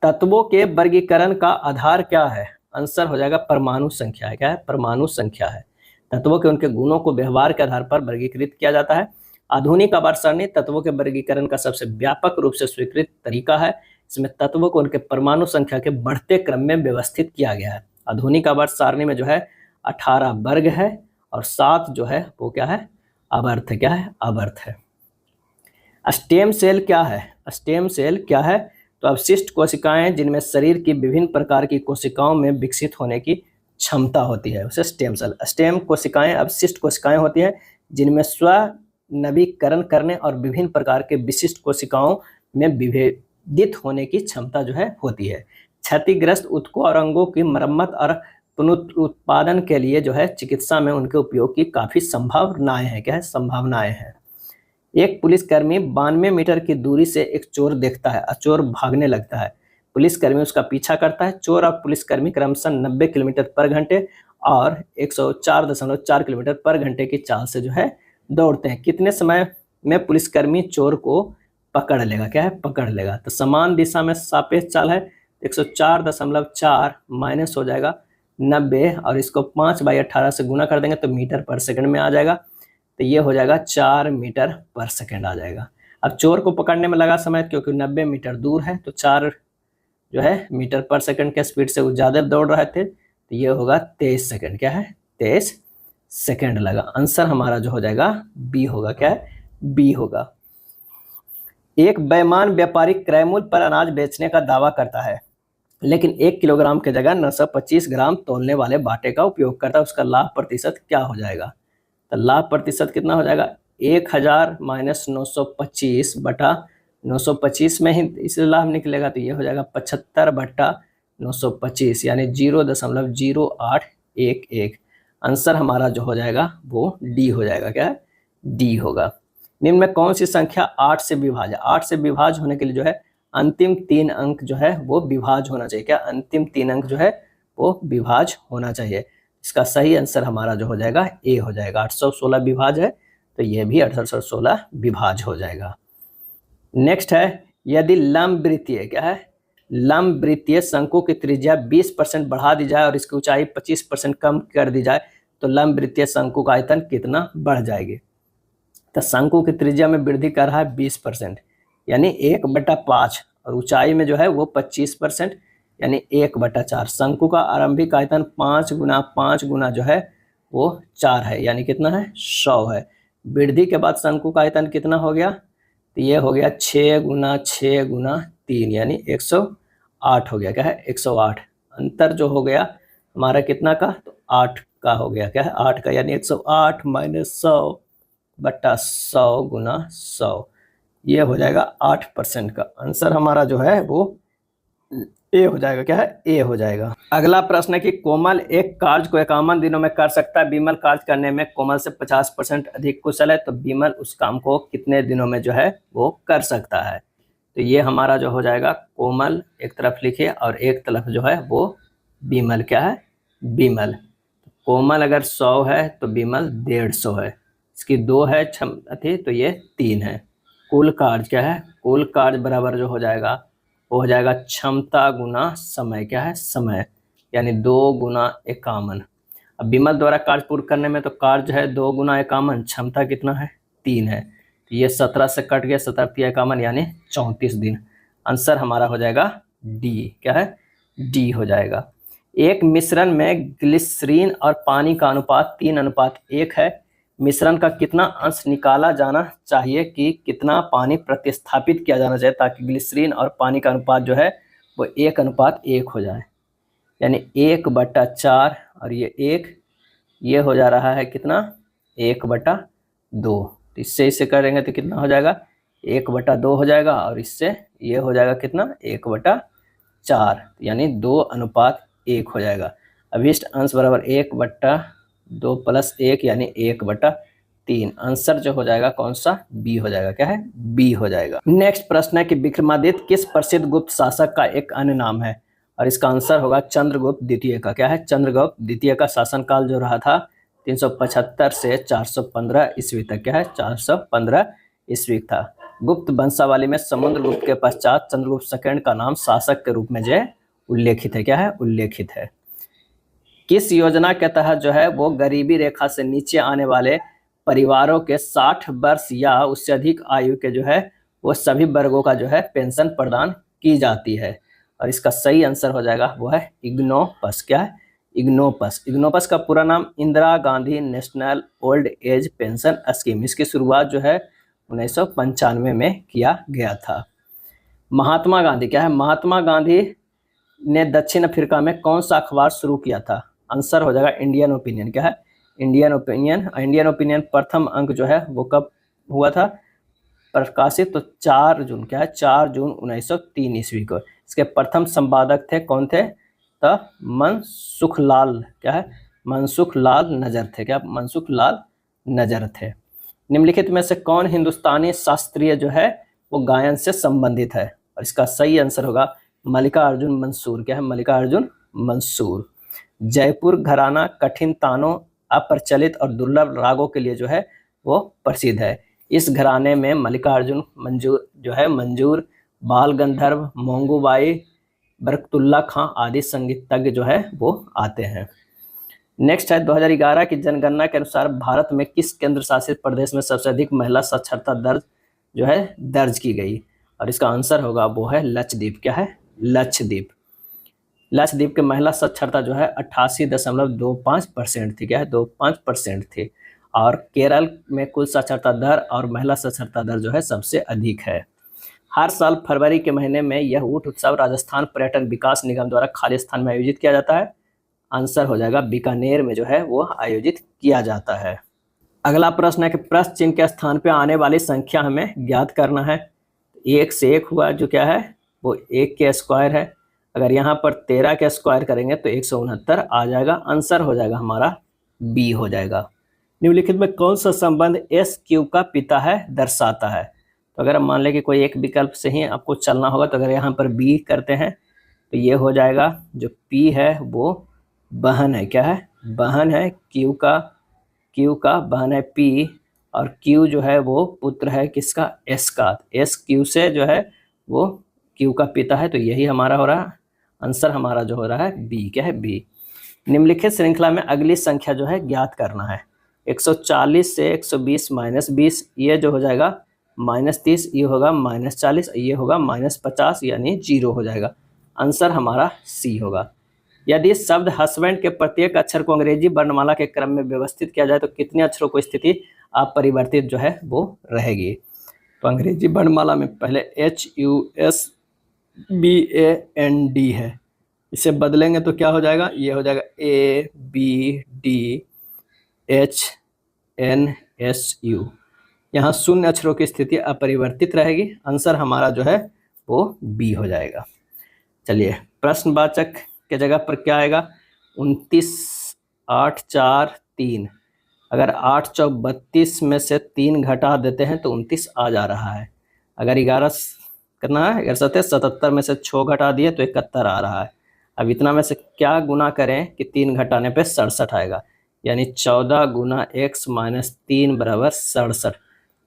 तत्वों के वर्गीकरण का आधार क्या है? आंसर हो जाएगा परमाणु संख्या है। क्या है? परमाणु संख्या है। तत्वों के उनके गुणों को व्यवहार के आधार पर वर्गीकृत किया जाता है। आधुनिक आवर्त सारणी तत्वों के वर्गीकरण का सबसे व्यापक रूप से स्वीकृत तरीका है। इसमें तत्वों को उनके परमाणु संख्या के बढ़ते क्रम में व्यवस्थित किया गया है। आधुनिक आवर्त सारणी में जो है 18 वर्ग है और 7 जो है वो क्या है? आवर्त है। क्या है? आवर्त है। स्टेम सेल क्या है? स्टेम सेल क्या है? तो अवशिष्ट कोशिकाएं जिनमें शरीर की विभिन्न प्रकार की कोशिकाओं में विकसित होने की क्षमता होती है, उसे स्टेम सेल। स्टेम कोशिकाएं अवशिष्ट कोशिकाएं होती हैं जिनमें स्व नवीकरण करने और विभिन्न प्रकार के विशिष्ट कोशिकाओं में विभेदित होने की क्षमता जो है होती है। क्षतिग्रस्त ऊतकों और अंगों की मरम्मत और पुनरुत्पादन के लिए जो है चिकित्सा में उनके उपयोग की काफ़ी संभावनाएं हैं। क्या है? संभावनाएं हैं। एक पुलिसकर्मी 92 मीटर की दूरी से एक चोर देखता है और चोर भागने लगता है। पुलिसकर्मी उसका पीछा करता है। चोर और पुलिसकर्मी क्रमशः 90 किलोमीटर पर घंटे और 104.4 किलोमीटर पर घंटे की चाल से जो है दौड़ते हैं। कितने समय में पुलिसकर्मी चोर को पकड़ लेगा, क्या है, पकड़ लेगा। तो समान दिशा में सापेक्ष चाल है, 104.4 माइनस हो जाएगा 90, और इसको 5/18 से गुना कर देंगे तो मीटर पर सेकंड में आ जाएगा। तो ये हो जाएगा 4 मीटर पर सेकंड आ जाएगा। अब चोर को पकड़ने में लगा समय, क्योंकि 90 मीटर दूर है, तो 4 जो है मीटर पर सेकंड के स्पीड से वो ज़्यादा दौड़ रहे थे, तो ये होगा 23 सेकंड, क्या है, 23 सेकंड लगा। आंसर हमारा जो हो जाएगा बी होगा, क्या है, बी होगा। एक बेईमान व्यापारी क्रय मूल्य पर अनाज बेचने का दावा करता है, लेकिन 1 किलोग्राम की जगह 925 ग्राम तौलने वाले बाटे का उपयोग करता है, उसका लाभ प्रतिशत क्या हो जाएगा? तो लाभ प्रतिशत कितना हो जाएगा? 1000 माइनस 925 बटा 925 में ही इसलिए लाभ निकलेगा, तो ये हो जाएगा 75 बटा 925 यानी 0.0811। आंसर हमारा जो हो जाएगा वो डी हो जाएगा, क्या है, डी होगा। निम्न में कौन सी संख्या 8 से विभाज्य है? 8 से विभाज्य होने के लिए जो है अंतिम 3 अंक जो है वो विभाज्य होना चाहिए, क्या, अंतिम 3 अंक जो है वो विभाज्य होना चाहिए। इसका सही आंसर हमारा जो हो जाएगा ए हो जाएगा। 816 विभाज्य है, तो ये भी 816 विभाज्य हो जाएगा। नेक्स्ट है, यदि लंब वृत्तीय, क्या है, लंब वृत्तीय शंकु की त्रिज्या 20% बढ़ा दी जाए और इसकी ऊंचाई 25% कम कर दी जाए तो लंब वृत्तीय शंकु का आयतन कितना बढ़ जाएगी? तो शंकु की त्रिज्या में वृद्धि कर रहा है 20% यानी 1/5, और ऊंचाई में जो है वो 25% यानी 1/4। शंकु का आरंभिक आयतन 5 गुना 5 गुना जो है वो 4 है, यानी कितना है, 100 है। वृद्धि के बाद शंकु का आयतन कितना हो गया? तो ये हो गया 6 गुना 6 गुना 3 यानी 108 हो गया, क्या है, 108। अंतर जो हो गया हमारा कितना का? तो 8 का हो गया, क्या है, 8 का, यानी 108 माइनस 100 बटा 100 गुना 100, ये हो जाएगा 8% का। आंसर हमारा जो है वो ए हो जाएगा, क्या है, ए हो जाएगा। अगला प्रश्न है कि कोमल एक कार्य को 51 दिनों में कर सकता है। विमल कार्य करने में कोमल से 50% अधिक कुशल है, तो विमल उस काम को कितने दिनों में जो है वो कर सकता है? तो ये हमारा जो हो जाएगा, कोमल एक तरफ लिखिए और एक तरफ जो है वो विमल, क्या है, विमल। कोमल अगर 100 है तो विमल 150 है, इसकी 2 है क्षमता, तो ये 3 है। कुल कार्य क्या है, कुल कार्य बराबर जो हो जाएगा वो हो जाएगा क्षमता गुना समय, क्या है, समय, यानी 2 गुना 51। अब विमल द्वारा कार्य पूर्ण करने में तो कार्य जो है 2 गुना 51, क्षमता कितना है, 3 है, तो ये 17 से कट गया, 17 × 51 यानी 34 दिन। आंसर हमारा हो जाएगा डी, क्या है, डी हो जाएगा। एक मिश्रण में ग्लिसरीन और पानी का अनुपात 3:1 है। मिश्रण का कितना अंश निकाला जाना चाहिए कि कितना पानी प्रतिस्थापित किया जाना चाहिए ताकि ग्लिसरीन और पानी का अनुपात जो है वो 1:1 हो जाए, यानी 1/4 और ये 1, ये हो जा रहा है कितना, 1/2। तो इससे इसे करेंगे तो कितना हो जाएगा, 1/2 हो जाएगा, और इससे ये हो जाएगा कितना, 1/4, यानी 2:1 हो जाएगा। अभिष्ट अंश बराबर 1/2 + 1 यानी 1/3। आंसर जो हो जाएगा कौन सा, बी हो जाएगा, क्या है, बी हो जाएगा। नेक्स्ट प्रश्न है कि विक्रमादित्य किस प्रसिद्ध गुप्त शासक का एक अन्य नाम है? और इसका आंसर होगा चंद्रगुप्त द्वितीय का, क्या है, चंद्रगुप्त द्वितीय का शासनकाल जो रहा था 375 से 415 ईस्वी तक, क्या है, 415 ईस्वी था। गुप्त वंशावली में समुद्रगुप्त के पश्चात चंद्रगुप्त सेकंड का नाम शासक के रूप में जो उल्लेखित है, क्या है, उल्लेखित है। किस योजना के तहत जो है वो गरीबी रेखा से नीचे आने वाले परिवारों के 60 वर्ष या उससे अधिक आयु के जो है वो सभी वर्गों का जो है पेंशन प्रदान की जाती है? और इसका सही आंसर हो जाएगा वो है इग्नोपस, क्या है, इग्नोपस। इग्नोपस का पूरा नाम Indira Gandhi national old age pension scheme. इसकी शुरुआत जो है 1995 में किया गया था। महात्मा गांधी, क्या है, महात्मा गांधी ने दक्षिण अफ्रीका में कौन सा अखबार शुरू किया था? आंसर हो जाएगा इंडियन ओपिनियन, क्या है, इंडियन ओपिनियन। इंडियन ओपिनियन प्रथम अंक जो है वो कब हुआ था प्रकाशित? तो 4 जून, क्या है, 4 जून 1903 ईस्वी को। इसके प्रथम संपादक थे कौन थे? तो मनसुखलाल, क्या है, मनसुखलाल नजर थे, क्या, मनसुखलाल नजर थे। निम्नलिखित में से कौन हिंदुस्तानी शास्त्रीय जो है वो गायन से संबंधित है? और इसका सही आंसर होगा मल्लिकार्जुन मंसूर, क्या है, मल्लिकार्जुन मंसूर। जयपुर घराना कठिन तानों, अप्रचलित और दुर्लभ रागों के लिए जो है वो प्रसिद्ध है। इस घराने में मल्लिकार्जुन, मंजूर जो है मंजूर, बाल गंधर्व, मोंगूबाई, बरकतुल्ला खां आदि संगीतज्ञ जो है वो आते हैं। नेक्स्ट है 2011 की जनगणना के अनुसार भारत में किस केंद्र शासित प्रदेश में सबसे अधिक महिला साक्षरता दर जो है दर्ज की गई, और इसका आंसर होगा वो है लक्षद्वीप। क्या है? लक्षद्वीप। लक्षद्वीप की महिला साक्षरता जो है 88.25% थी। क्या है? 25% थी। और केरल में कुल साक्षरता दर और महिला साक्षरता दर जो है सबसे अधिक है। हर साल फरवरी के महीने में यह ऊंट उत्सव राजस्थान पर्यटन विकास निगम द्वारा खाली स्थान में आयोजित किया जाता है। आंसर हो जाएगा बीकानेर में जो है वो आयोजित किया जाता है। अगला प्रश्न है कि प्रश्न चिन्ह के स्थान पे आने वाली संख्या हमें ज्ञात करना है। 1 से 1 हुआ जो क्या है वो 1 के स्क्वायर है। अगर यहाँ पर 13 के स्क्वायर करेंगे तो 169 आ जाएगा। आंसर हो जाएगा हमारा बी हो जाएगा। निम्नलिखित में कौन सा संबंध एस क्यूब का पिता है दर्शाता है? तो अगर हम मान लें कि कोई एक विकल्प से ही आपको चलना होगा, तो अगर यहाँ पर बी करते हैं तो ये हो जाएगा जो पी है वो बहन है। क्या है? बहन है। क्यू का बहन है पी, और क्यू जो है वो पुत्र है किसका? एस का। एस क्यू से जो है वो क्यू का पिता है, तो यही हमारा हो रहा है। आंसर हमारा जो हो रहा है बी। क्या है? बी। निम्नलिखित श्रृंखला में अगली संख्या जो है ज्ञात करना है। 140 से 120 माइनस 20, ये जो हो जाएगा -30, ये होगा -40, ये होगा -50, यानी 0 हो जाएगा। आंसर हमारा सी होगा। यदि शब्द हस्बैंड के प्रत्येक अक्षर को अंग्रेजी वर्णमाला के क्रम में व्यवस्थित किया जाए तो कितने अक्षरों को स्थिति अपरिवर्तित जो है वो रहेगी? तो अंग्रेजी वर्णमाला में पहले HUSBAND है, इसे बदलेंगे तो क्या हो जाएगा? ये हो जाएगा ABDHNSU। यहाँ शून्य अक्षरों की स्थिति अपरिवर्तित रहेगी। आंसर हमारा जो है वो बी हो जाएगा। चलिए, प्रश्नवाचक के जगह पर क्या आएगा? 29, 8, 4, 3। अगर 8 चौक 32 में से 3 घटा देते हैं तो 29 आ जा रहा है। अगर 11 करना है, 11 77 में से 6 घटा दिए तो 71 आ रहा है। अब इतना में से क्या गुना करें कि 3 घटाने पे 67 आएगा, यानी 14 गुना x माइनस 3 बराबर 67।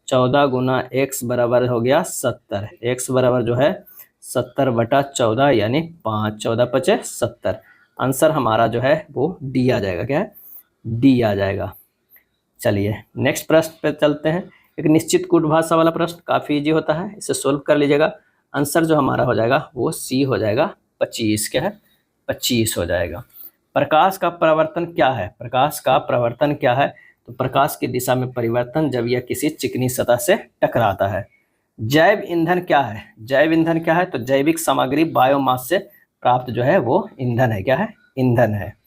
14 गुना x बराबर हो गया 70। x बराबर जो है 70/14 यानी 5। 14 पचे 70। आंसर हमारा जो है वो डी आ जाएगा। क्या है? डी आ जाएगा। चलिए नेक्स्ट प्रश्न पे चलते हैं। एक निश्चित कूट भाषा वाला प्रश्न काफ़ी इजी होता है, इसे सोल्व कर लीजिएगा। आंसर जो हमारा हो जाएगा वो सी हो जाएगा। 25। क्या है? 25 हो जाएगा। प्रकाश का परिवर्तन क्या है? प्रकाश का परिवर्तन क्या है? तो प्रकाश की दिशा में परिवर्तन जब यह किसी चिकनी सतह से टकराता है। जैव ईंधन क्या है? जैव ईंधन क्या है? तो जैविक सामग्री बायोमास से प्राप्त जो है वो ईंधन है। क्या है? ईंधन है।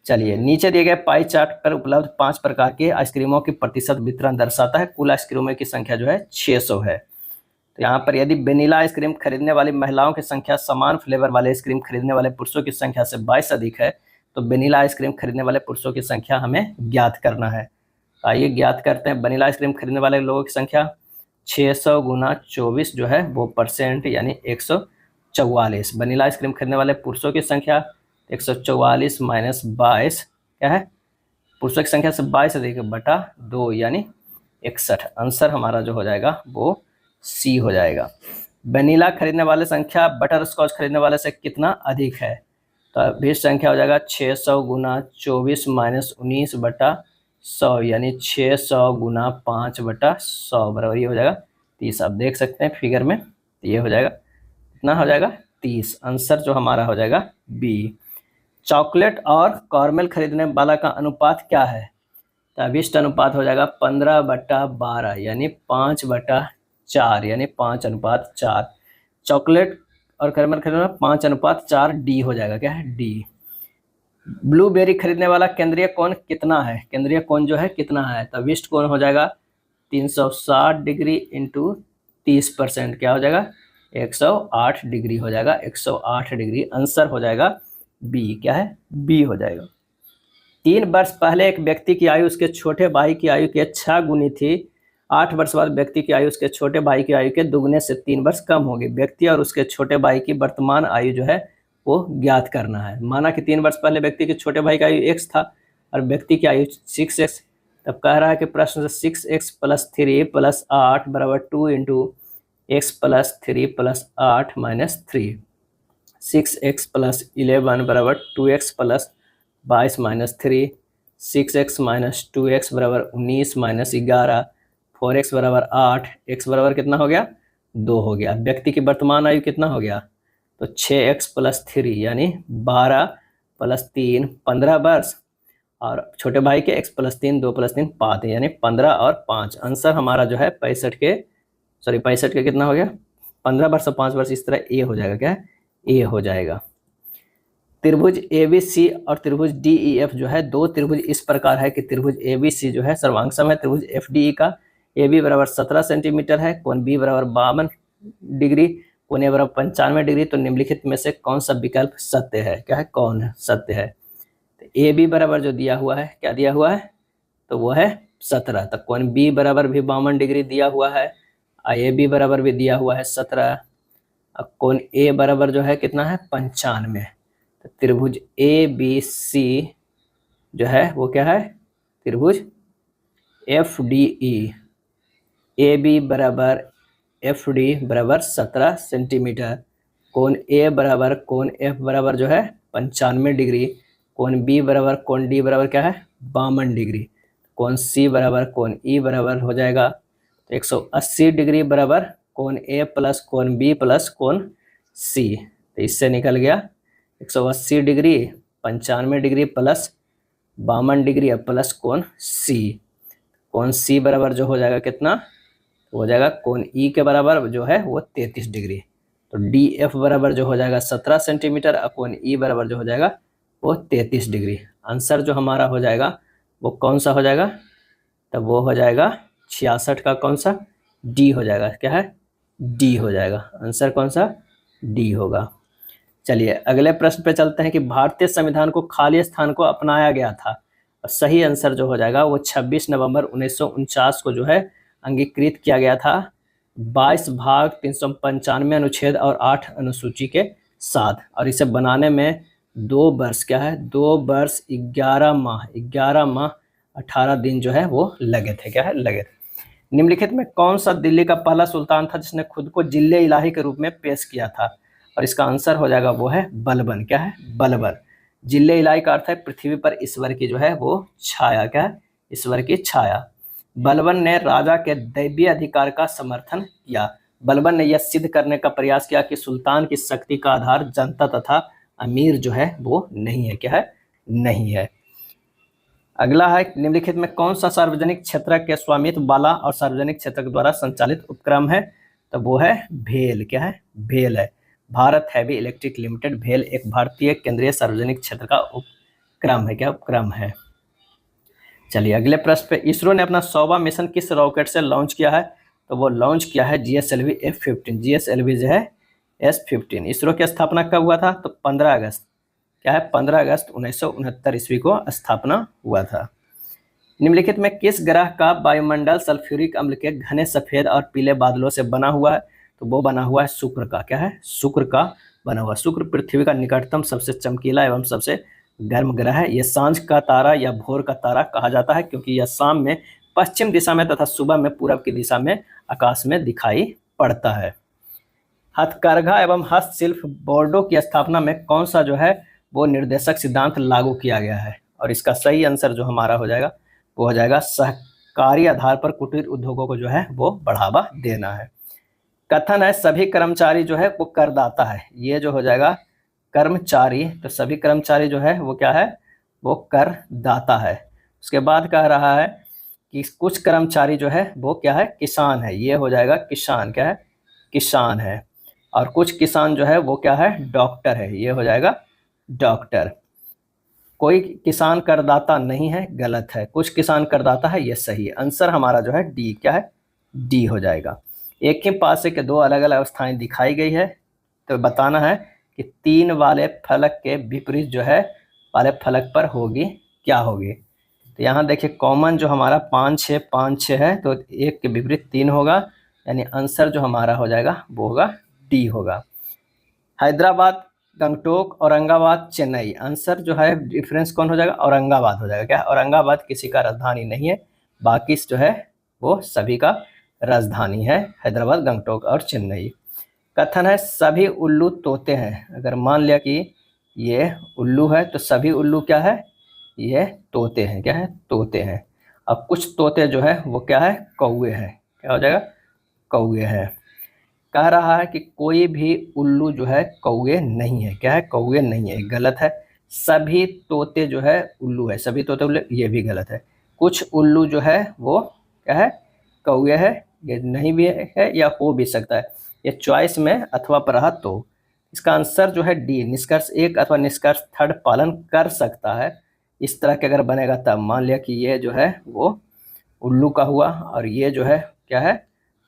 चलिए, नीचे दिए गए पाई चार्ट पर उपलब्ध 5 प्रकार के आइसक्रीमों की प्रतिशत वितरण दर्शाता है। कुल आइसक्रीमों की संख्या जो है 600 है। तो यहाँ पर यदि वेनिला आइसक्रीम खरीदने वाली महिलाओं की संख्या समान फ्लेवर वाले आइसक्रीम खरीदने वाले पुरुषों की संख्या से 22 अधिक है, तो वेनिला आइसक्रीम खरीदने वाले पुरुषों की संख्या हमें ज्ञात करना है। आइए ज्ञात करते हैं। वेनिला आइसक्रीम खरीदने वाले लोगों की संख्या 600 गुना 24 जो है वो परसेंट, यानी 144। वनीला आइसक्रीम खरीदने वाले पुरुषों की संख्या 144 माइनस 22 क्या है? पुरुषों की संख्या से 22 अधिक बटा 2 यानी 61। आंसर हमारा जो हो जाएगा वो सी हो जाएगा। वनीला खरीदने वाले संख्या बटर स्कॉच खरीदने वाले से कितना अधिक है? तो अभी संख्या हो जाएगा 600 गुना 24 माइनस 19 बटा 100 यानी 600 गुना 5 बटा 100 बराबर ये हो जाएगा 30। आप देख सकते हैं फिगर में, तो ये हो जाएगा कितना हो जाएगा 30। आंसर जो हमारा हो जाएगा बी। चॉकलेट और कॉर्मेल खरीदने वाला का अनुपात क्या है? तो अभिष्ट अनुपात हो जाएगा 15/12 यानी 5/4 यानी 5:4। चॉकलेट और कॉर्मेल खरीदने वाला 5:4 डी हो जाएगा। क्या है? डी। ब्लूबेरी खरीदने वाला केंद्रीय कोण कितना है? केंद्रीय कोण जो है कितना है? तो अभिष्ट कोण हो जाएगा 360 डिग्री इंटू 30%। क्या हो जाएगा? 108 डिग्री हो जाएगा। 108 डिग्री। आंसर हो जाएगा बी। क्या है? बी हो जाएगा। 3 वर्ष पहले एक व्यक्ति की आयु उसके छोटे भाई की आयु के 6 गुनी थी। 8 वर्ष बाद व्यक्ति की आयु उसके छोटे भाई की आयु के दुगने से 3 वर्ष कम होगी। व्यक्ति और उसके छोटे भाई की वर्तमान आयु जो है वो ज्ञात करना है। माना कि 3 वर्ष पहले व्यक्ति के छोटे भाई का आयु x था और व्यक्ति की आयु 6x, तब कह रहा है कि प्रश्न से 6x + 3 + 8 बराबर 2 इंटू x + 3 + 8 - 3। 6x + 11 बराबर 2x + 22 - 3। 6x - 2x बराबर 19 - 11। 4x बराबर 8। x बराबर कितना हो गया? 2 हो गया। व्यक्ति की वर्तमान आयु कितना हो गया? तो 6x + 3 यानी 12 + 3 15 वर्ष, और छोटे भाई के x + 3 2 + 3 5 है, यानी 15 और 5। आंसर हमारा जो है 65 के कितना हो गया? 15 वर्ष और 5 वर्ष, इस तरह ए हो जाएगा। क्या है? ए हो जाएगा। त्रिभुज ABC और त्रिभुज DEF जो है, दो त्रिभुज इस प्रकार है कि त्रिभुज ABC जो है सर्वांगसम है त्रिभुज FDE का। AB बराबर 17 सेंटीमीटर है, कोण B बराबर 52 डिग्री, कोण A बराबर 95 डिग्री। तो निम्नलिखित में से कौन सा विकल्प सत्य है? क्या है? कौन सत्य है? तो AB बराबर जो दिया हुआ है, क्या दिया हुआ है? तो वो है 17। तो कोण B बराबर भी 52 डिग्री दिया हुआ है, AB बराबर भी दिया हुआ है 17। अब कोण A बराबर जो है कितना है? 95। तो त्रिभुज ABC जो है वो क्या है? त्रिभुज FDE। AB बराबर FD बराबर 17 सेंटीमीटर, कोण A बराबर कोण F बराबर जो है 95 डिग्री, कोण B बराबर कोण D बराबर क्या है? 52 डिग्री, कोण C बराबर कोण E बराबर हो जाएगा तो 180 डिग्री बराबर कोण A प्लस कोण B प्लस कोण C। तो इससे निकल गया 180 degree 95 degree plus 52 degree plus कोण C। कोण C बराबर जो हो जाएगा कितना? हो जाएगा कोण E के बराबर जो है वो 33 डिग्री। तो DF बराबर जो हो जाएगा 17 सेंटीमीटर, कोण E बराबर जो हो जाएगा वो 33 डिग्री। आंसर जो हमारा हो जाएगा वो कौन सा हो जाएगा? तब वो हो जाएगा 66 का कौन सा? डी हो जाएगा। क्या है? डी हो जाएगा। आंसर कौन सा? डी होगा। चलिए अगले प्रश्न पे चलते हैं कि भारतीय संविधान को खाली स्थान को अपनाया गया था, और सही आंसर जो हो जाएगा वो 26 नवंबर 1949 को जो है अंगीकृत किया गया था, 22 भाग 395 अनुच्छेद और 8 अनुसूची के साथ। और इसे बनाने में 2 वर्ष क्या है? 2 वर्ष 11 माह 18 दिन जो है वो लगे थे। क्या है? लगे थे। निम्नलिखित में कौन सा दिल्ली का पहला सुल्तान था जिसने खुद को जिले इलाही के रूप में पेश किया था? और इसका आंसर हो जाएगा वो है बलबन। क्या है? बलबन। जिले इलाही का अर्थ है पृथ्वी पर ईश्वर की जो है वो छाया। क्या है? ईश्वर की छाया। बलबन ने राजा के दैवीय अधिकार का समर्थन किया। बलबन ने यह सिद्ध करने का प्रयास किया कि सुल्तान की शक्ति का आधार जनता तथा अमीर जो है वो नहीं है। क्या है? नहीं है। अगला है निम्नलिखित में कौन सा सार्वजनिक क्षेत्र के स्वामित्व वाला और सार्वजनिक क्षेत्र के द्वारा संचालित उपक्रम है? तो वो है भेल। क्या है? भेल है। भारत हैवी इलेक्ट्रिक लिमिटेड भेल एक भारतीय केंद्रीय सार्वजनिक क्षेत्र का उपक्रम है। क्या? उपक्रम है। चलिए अगले प्रश्न पे, इसरो ने अपना 100वां मिशन किस रॉकेट से लॉन्च किया है? तो वो लॉन्च किया है GSLV F-15। GSLV जो है S-15। इसरो की स्थापना कब हुआ था? तो 15 अगस्त। क्या है? 15 अगस्त 1969 ईस्वी को स्थापना हुआ था। निम्नलिखित में किस ग्रह का वायुमंडल सल्फ्यूरिक अम्ल के घने सफेद और पीले बादलों से बना हुआ है? तो वो बना हुआ है शुक्र का। क्या है? शुक्र का बना हुआ। शुक्र पृथ्वी का निकटतम सबसे चमकीला एवं सबसे गर्म ग्रह है। यह सांझ का तारा या भोर का तारा कहा जाता है क्योंकि यह शाम में पश्चिम दिशा में तथा सुबह में पूरब की दिशा में आकाश में दिखाई पड़ता है। हथकरघा एवं हस्तशिल्प बोर्डों की स्थापना में कौन सा जो है वो निर्देशक सिद्धांत लागू किया गया है? और इसका सही आंसर जो हमारा हो जाएगा वो हो जाएगा सहकारी आधार पर कुटीर उद्योगों को जो है वो बढ़ावा देना है। कथन है सभी कर्मचारी जो है वो करदाता है। ये जो हो जाएगा कर्मचारी, तो सभी कर्मचारी जो है वो क्या है? वो करदाता है। उसके बाद कह रहा है कि कुछ कर्मचारी जो है वो क्या है? किसान है। ये हो जाएगा किसान। क्या है? किसान है। और कुछ किसान जो है वो क्या है? डॉक्टर है। ये हो जाएगा डॉक्टर। कोई किसान करदाता नहीं है, गलत है। कुछ किसान करदाता है, ये सही है। आंसर हमारा जो है डी। क्या है? डी हो जाएगा। एक ही पासे के दो अलग अलग अवस्थाएं दिखाई गई है, तो बताना है कि 3 वाले फलक के विपरीत जो है वाले फलक पर होगी क्या होगी। तो यहाँ देखिए कॉमन जो हमारा 5 6 5 6 है, तो 1 के विपरीत 3 होगा, यानी आंसर जो हमारा हो जाएगा वो होगा डी होगा। हैदराबाद, गंगटोक, औरंगाबाद, चेन्नई। आंसर जो है डिफरेंस कौन हो जाएगा? औरंगाबाद हो जाएगा। क्या? औरंगाबाद किसी का राजधानी नहीं है, बाकी जो है वो सभी का राजधानी है हैदराबाद, गंगटोक और चेन्नई। कथन है सभी उल्लू तोते हैं। अगर मान लिया कि ये उल्लू है तो सभी उल्लू क्या है, ये तोते हैं। क्या है, तोते हैं। अब कुछ तोते जो है वो क्या है, कौवे हैं। क्या हो जाएगा, कौवे हैं। कह रहा है कि कोई भी उल्लू जो है कौवे नहीं है। क्या है, कौवे नहीं है, गलत है। सभी तोते जो है उल्लू है, सभी तोते उल्लू, ये भी गलत है। कुछ उल्लू जो है वो क्या है, कौवे है, ये नहीं भी है या हो भी सकता है। ये चॉइस में अथवा पर रहा तो इसका आंसर जो है डी, निष्कर्ष एक अथवा निष्कर्ष थर्ड पालन कर सकता है। इस तरह के अगर बनेगा तब मान लिया कि ये जो है वो उल्लू का हुआ और ये जो है क्या है,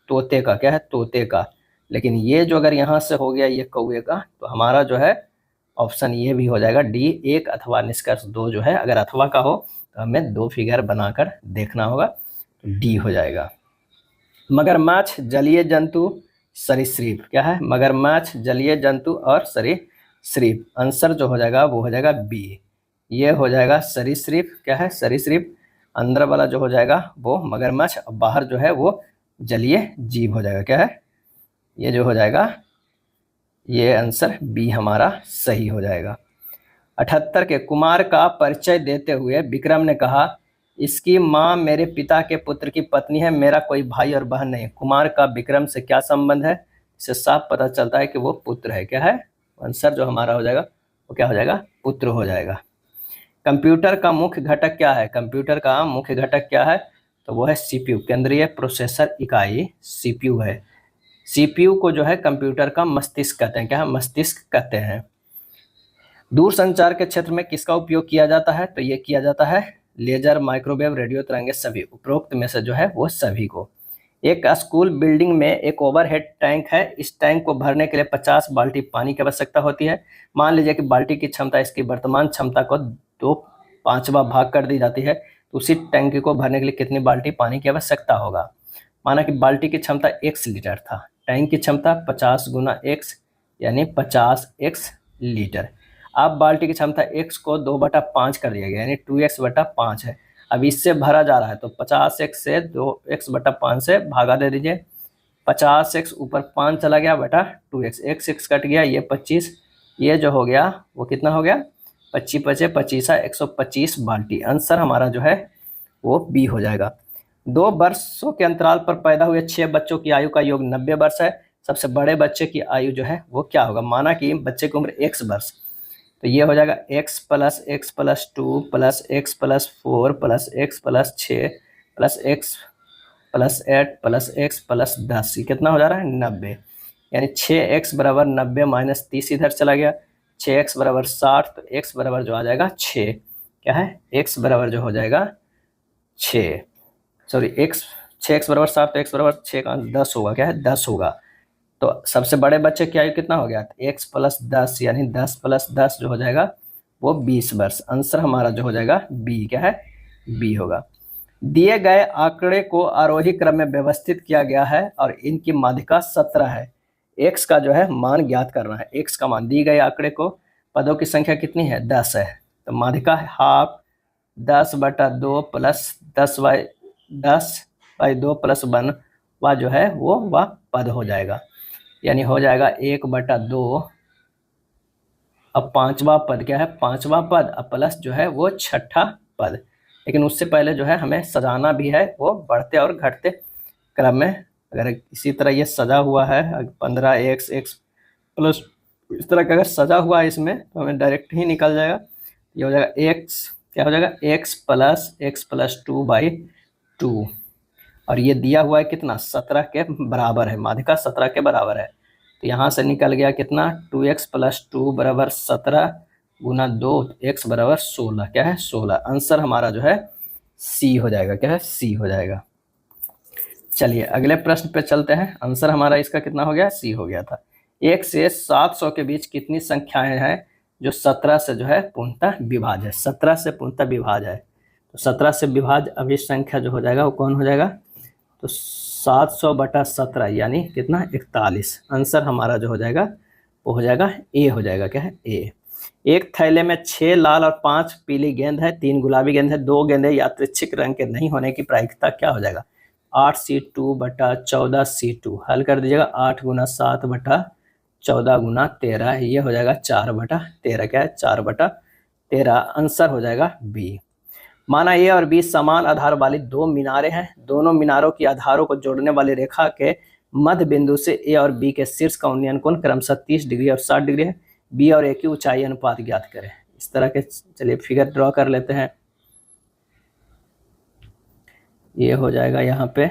तोते का। क्या है, तोते का। लेकिन ये जो अगर यहाँ से हो गया ये कौवे का, तो हमारा जो है ऑप्शन ये भी हो जाएगा डी, एक अथवा निष्कर्ष दो जो है। अगर अथवा का हो तो हमें दो फिगर बनाकर देखना होगा, तो डी हो जाएगा। मगरमच्छ जलीय जंतु सरीसृप। क्या है, मगरमच्छ जलीय जंतु और सरीसृप। आंसर जो हो जाएगा वो हो जाएगा बी, ये हो जाएगा सरीसृप। क्या है, सरीसृप। अंदर वाला जो हो जाएगा वो मगरमच्छ और बाहर जो है वो जलीय जीव हो जाएगा। क्या है, ये जो हो जाएगा ये आंसर बी हमारा सही हो जाएगा। 78 के कुमार का परिचय देते हुए विक्रम ने कहा इसकी माँ मेरे पिता के पुत्र की पत्नी है, मेरा कोई भाई और बहन नहीं। कुमार का विक्रम से क्या संबंध है, इससे साफ पता चलता है कि वो पुत्र है। क्या है, आंसर जो हमारा हो जाएगा वो क्या हो जाएगा, पुत्र हो जाएगा। कंप्यूटर का मुख्य घटक क्या है, कंप्यूटर का मुख्य घटक क्या है, तो वो है सीपीयू, केंद्रीय प्रोसेसर इकाई सीपीयू है। सीपीयू को जो है कंप्यूटर का मस्तिष्क कहते हैं। क्या है, मस्तिष्क कहते हैं। दूरसंचार के क्षेत्र में किसका उपयोग किया जाता है, तो ये किया जाता है लेजर, माइक्रोवेव, रेडियो तरंगे, सभी। उपरोक्त में से जो है वो सभी को। एक स्कूल बिल्डिंग में एक ओवरहेड टैंक है, इस टैंक को भरने के लिए 50 बाल्टी पानी की आवश्यकता होती है। मान लीजिए कि बाल्टी की क्षमता इसकी वर्तमान क्षमता को 2/5 भाग कर दी जाती है, तो उसी टैंक को भरने के लिए कितनी बाल्टी पानी की आवश्यकता होगा। माना कि बाल्टी की क्षमता x लीटर था, टैंक की क्षमता 50 गुना x यानी 50x लीटर। अब बाल्टी की क्षमता x को 2/5 कर दिया गया यानी 2x/5 है। अब इससे भरा जा रहा है तो 50x से 2x/5 से भागा दे दीजिए। 50x ऊपर 5 चला गया बटा 2x, x कट गया, ये 25, ये जो हो गया वो कितना हो गया, 25 पचे 25 125 बाल्टी। आंसर हमारा जो है वो बी हो जाएगा। 2 वर्षों के अंतराल पर पैदा हुए 6 बच्चों की आयु का योग 90 वर्ष है। सबसे बड़े बच्चे की आयु जो है वो क्या होगा, माना कि बच्चे की उम्र x वर्ष, तो ये हो जाएगा x + 2 + x + 4 + x + 6 + x + 8 + x + 10, ये कितना हो जा रहा है 90। यानी 6x = 90 - 30 इधर चला गया, 6x = 60, तो x बराबर जो आ जाएगा 6। क्या है, x बराबर जो हो जाएगा 6, सॉरी x 6x = 60 तो x = 6 का 10 होगा। क्या है, 10 होगा। तो सबसे बड़े बच्चे की आयु कितना हो गया, x + 10 यानी 10 + 10 जो हो जाएगा वो 20 वर्ष। आंसर हमारा जो हो जाएगा बी, क्या है, बी होगा। दिए गए आंकड़े को आरोही क्रम में व्यवस्थित किया गया है और इनकी माध्यिका 17 है। x का जो है मान ज्ञात करना है। x का मान, दी गए आंकड़े को पदों की संख्या कितनी है, 10 है, तो माध्यिका हाफ 10/2 + 10/2 + 1 वह जो है वो वह पद हो जाएगा। यानी हो जाएगा 1/2, अब 5वां पद क्या है, 5वां पद, अब प्लस जो है वो 6ठा पद। लेकिन उससे पहले जो है हमें सजाना भी है वो बढ़ते और घटते क्रम में। अगर इसी तरह ये सजा हुआ है 15x x प्लस, इस तरह का अगर सजा हुआ है इसमें तो हमें डायरेक्ट ही निकल जाएगा। ये हो जाएगा x, क्या हो जाएगा x + x + 2/2, और ये दिया हुआ है कितना, 17 के बराबर है, माध्यिका 17 के बराबर है। तो यहाँ से निकल गया कितना, 2x + 2 = 17 गुना 2, x = 16। क्या है, 16। आंसर हमारा जो है सी हो जाएगा। क्या है, सी हो जाएगा। चलिए अगले प्रश्न पे चलते हैं। आंसर हमारा इसका कितना हो गया, सी हो गया था। 1 से 700 के बीच कितनी संख्याएं हैं जो 17 से जो है पूर्णतः विभाज्य है, 17 से पूर्णतः विभाज्य है। तो 17 से विभाज्य अभिष्ट संख्या जो हो जाएगा वो कौन हो जाएगा, तो 700/17 यानी कितना, 41। आंसर हमारा जो हो जाएगा वो हो जाएगा ए हो जाएगा। क्या है, ए। एक थैले में 6 लाल और 5 पीली गेंद है, 3 गुलाबी गेंद है, 2 गेंदें यादृच्छिक रंग के नहीं होने की प्रायिकता क्या हो जाएगा? 8C2/14C2। हल कर दीजिएगा। 8 × 7/14 × 13, ये हो जाएगा 4/13। क्या है? 4/13। आंसर हो जाएगा बी। माना ए और बी समान आधार वाली 2 मीनारें हैं। दोनों मीनारों की आधारों को जोड़ने वाली रेखा के मध्य बिंदु से ए और बी के शीर्ष का उन्नयन कोण क्रमशः 30 डिग्री और 60 डिग्री है। बी और ए की ऊंचाई अनुपात ज्ञात करें। इस तरह के चलिए फिगर ड्रॉ कर लेते हैं। ये हो जाएगा यहाँ पे,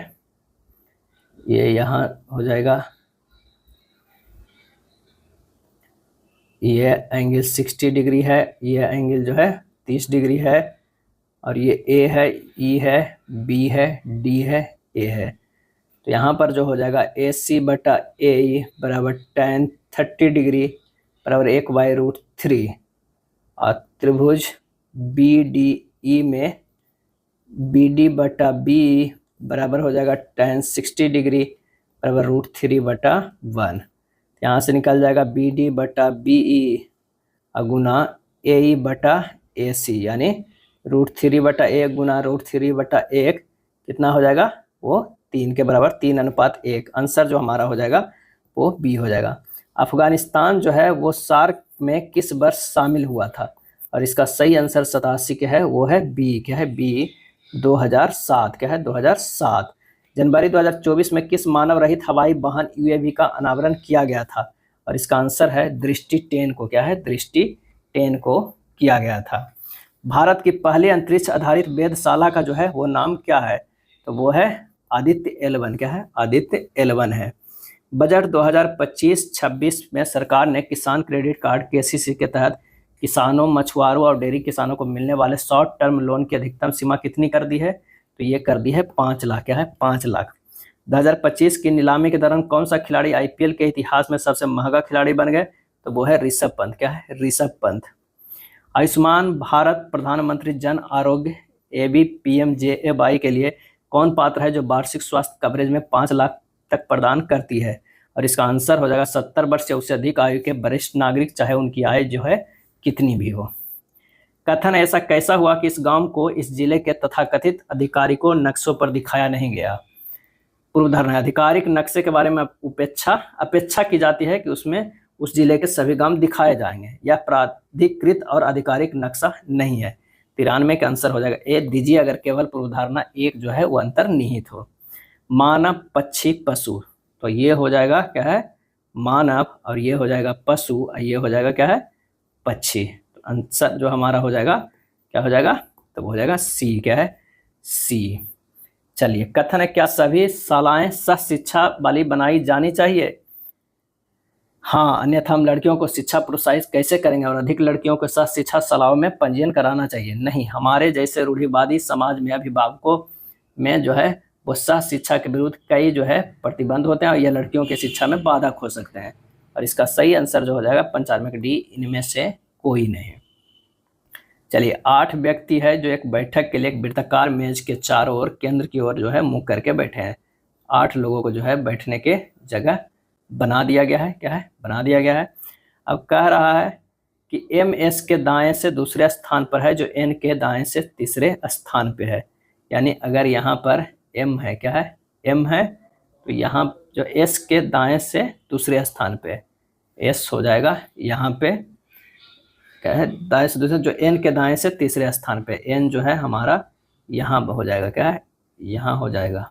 ये यहाँ हो जाएगा, ये एंगल 60 डिग्री है, ये एंगल जो है 30 डिग्री है, और ये ए है, ई है, बी है, डी है, ए है। तो यहाँ पर जो हो जाएगा AC/AE बराबर tan 30 डिग्री बराबर 1/√3, और त्रिभुज BDE में BD/BE बराबर हो जाएगा tan 60 डिग्री बराबर √3/1। यहाँ से निकल जाएगा BD/BE गुना AE/AC, यानी √3/1 गुना √3/1 कितना हो जाएगा? वो 3 के बराबर, 3:1। आंसर जो हमारा हो जाएगा वो बी हो जाएगा। अफगानिस्तान जो है वो सार्क में किस वर्ष शामिल हुआ था? और इसका सही आंसर 87 के है, वो है बी। क्या है? बी 2007। क्या है? 2007। जनवरी 2024 में किस मानव रहित हवाई वाहन UAV का अनावरण किया गया था? और इसका आंसर है दृष्टि 10 को। क्या है? दृष्टि 10 को किया गया था। भारत की पहली अंतरिक्ष आधारित वेधशाला का जो है वो नाम क्या है? तो वो है आदित्य L1। क्या है? आदित्य L1 है। बजट 2025-26 में सरकार ने किसान क्रेडिट कार्ड KCC के तहत किसानों, मछुआरों और डेयरी किसानों को मिलने वाले शॉर्ट टर्म लोन की अधिकतम सीमा कितनी कर दी है? तो ये कर दी है 5 लाख। क्या है? 5 लाख। 2025 की नीलामी के दौरान कौन सा खिलाड़ी IPL के इतिहास में सबसे महंगा खिलाड़ी बन गए? तो वो है ऋषभ पंत। क्या है? ऋषभ पंत। आयुष्मान भारत प्रधानमंत्री जन आरोग्य ABPMJAY के लिए कौन पात्र है जो वार्षिक स्वास्थ्य कवरेज में 5 लाख तक प्रदान करती है? और इसका आंसर हो जाएगा 70 वर्ष या उससे अधिक आयु के वरिष्ठ नागरिक, चाहे उनकी आय जो है कितनी भी हो। कथन ऐसा कैसा हुआ कि इस गांव को इस जिले के तथाकथित आधिकारिकों नक्शों पर दिखाया नहीं गया? पूर्व धारणा, आधिकारिक नक्शे के बारे में अपेक्षा की जाती है कि उसमें उस जिले के सभी गांव दिखाए जाएंगे। यह प्राधिकृत और आधिकारिक नक्शा नहीं है। 93 का आंसर हो जाएगा ए दीजिए, अगर केवल पूर्व धारणा 1 जो है वो अंतर्निहित हो। मानव, पक्षी, पशु, तो ये हो जाएगा क्या है? मानव, और ये हो जाएगा पशु, और ये हो जाएगा क्या है? पक्षी। तो आंसर जो हमारा हो जाएगा क्या हो जाएगा? तो हो जाएगा सी। क्या है? सी। चलिए, कथन है क्या सभी शालाएं सह शिक्षा वाली बनाई जानी चाहिए? हाँ, अन्यथा हम लड़कियों को शिक्षा प्रोत्साहित कैसे करेंगे और अधिक लड़कियों को सह शिक्षा शालाओं में पंजीयन कराना चाहिए? नहीं, हमारे जैसे रूढ़िवादी समाज में अभिभावकों में जो है वो सह शिक्षा के विरुद्ध कई जो है प्रतिबंध होते हैं और यह लड़कियों की शिक्षा में बाधक हो सकते हैं। और इसका सही आंसर जो हो जाएगा 95 डी, इनमें से कोई नहीं। चलिए, 8 व्यक्ति है जो एक बैठक के लिए एक वृत्ताकार मेज के चारों ओर केंद्र की ओर जो है मुंह करके बैठे हैं। 8 लोगों को जो है बैठने के जगह बना दिया गया है। क्या है? बना दिया गया है। अब कह रहा है कि MS के दाएं से दूसरे स्थान पर है जो N के दाएं से तीसरे स्थान पे है। यानी अगर यहाँ पर M है, क्या है? M है, तो यहाँ जो S के दाएं से दूसरे स्थान पे S हो जाएगा। यहाँ पे क्या है? दाएं से दूसरे, जो N के दाएं से तीसरे स्थान पे N जो है हमारा यहाँ हो जाएगा। क्या है? यहाँ हो जाएगा।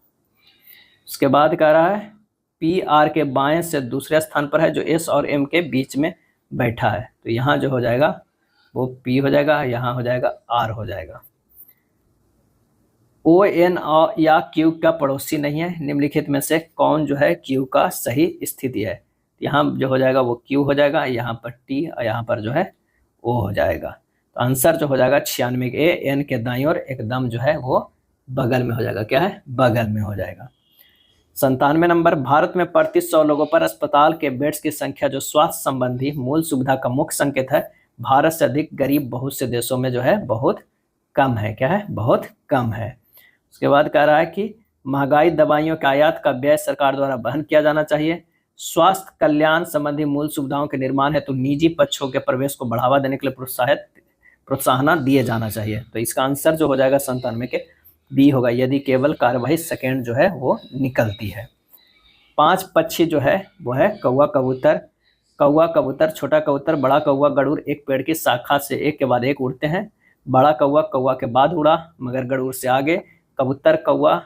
उसके बाद कह रहा है PR के बाएं से दूसरे स्थान पर है जो S और M के बीच में बैठा है। तो यहाँ जो हो जाएगा वो P हो जाएगा, यहाँ हो जाएगा R हो जाएगा। ON या Q का पड़ोसी नहीं है। निम्नलिखित में से कौन जो है Q का सही स्थिति है? यहाँ जो हो जाएगा वो Q हो जाएगा, यहाँ पर T और यहाँ पर जो है O हो जाएगा। तो आंसर जो हो जाएगा 96 A, N के दाईं ओर एकदम जो है वो बगल में हो जाएगा। क्या है? बगल में हो जाएगा। 97 नंबर, भारत में प्रति 100 लोगों पर अस्पताल के बेड्स की संख्या जो स्वास्थ्य संबंधी मूल सुविधा का मुख्य संकेत है, भारत से अधिक गरीब बहुत से देशों में जो है बहुत कम है। क्या है? बहुत कम है। उसके बाद कह रहा है कि महंगाई दवाइयों के आयात का व्यय सरकार द्वारा वहन किया जाना चाहिए। स्वास्थ्य कल्याण संबंधी मूल सुविधाओं के निर्माण हेतु निजी पक्षों के प्रवेश को बढ़ावा देने के लिए प्रोत्साहन दिए जाना चाहिए। तो इसका आंसर जो हो जाएगा 97 के बी होगा, यदि केवल कार्यवाही सेकेंड जो है वो निकलती है। 5 पक्षी जो है वो है कौवा कबूतर, छोटा कबूतर, बड़ा कौवा, गरुड़ एक पेड़ की शाखा से एक के बाद एक उड़ते हैं। बड़ा कौवा कौवा के बाद उड़ा मगर गरुड़ से आगे, कबूतर कौवा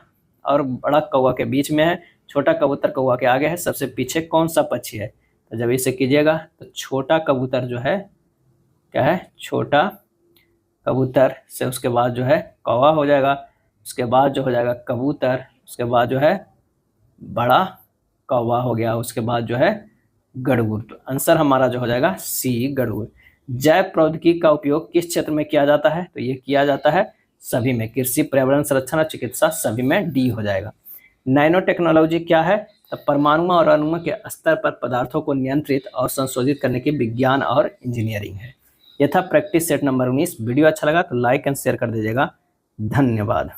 और बड़ा कौवा के बीच में है, छोटा कबूतर कौवा के आगे है, सबसे पीछे कौन सा पक्षी है? तो जब इसे कीजिएगा तो छोटा कबूतर जो है क्या है, छोटा कबूतर से उसके बाद जो है कौवा हो जाएगा, उसके बाद जो हो जाएगा कबूतर, उसके बाद जो है बड़ा कौवा हो गया, उसके बाद जो है गरुड़। तो आंसर हमारा जो हो जाएगा सी गरुड़। जैव प्रौद्योगिकी का उपयोग किस क्षेत्र में किया जाता है? तो ये किया जाता है सभी में, कृषि, पर्यावरण संरक्षण और चिकित्सा, सभी में डी हो जाएगा। नैनो टेक्नोलॉजी क्या है? तो परमाणु और अणुओं के स्तर पर पदार्थों को नियंत्रित और संशोधित करने की विज्ञान और इंजीनियरिंग है। यह था प्रैक्टिस सेट नंबर 19। वीडियो अच्छा लगा तो लाइक एंड शेयर कर दीजिएगा। धन्यवाद।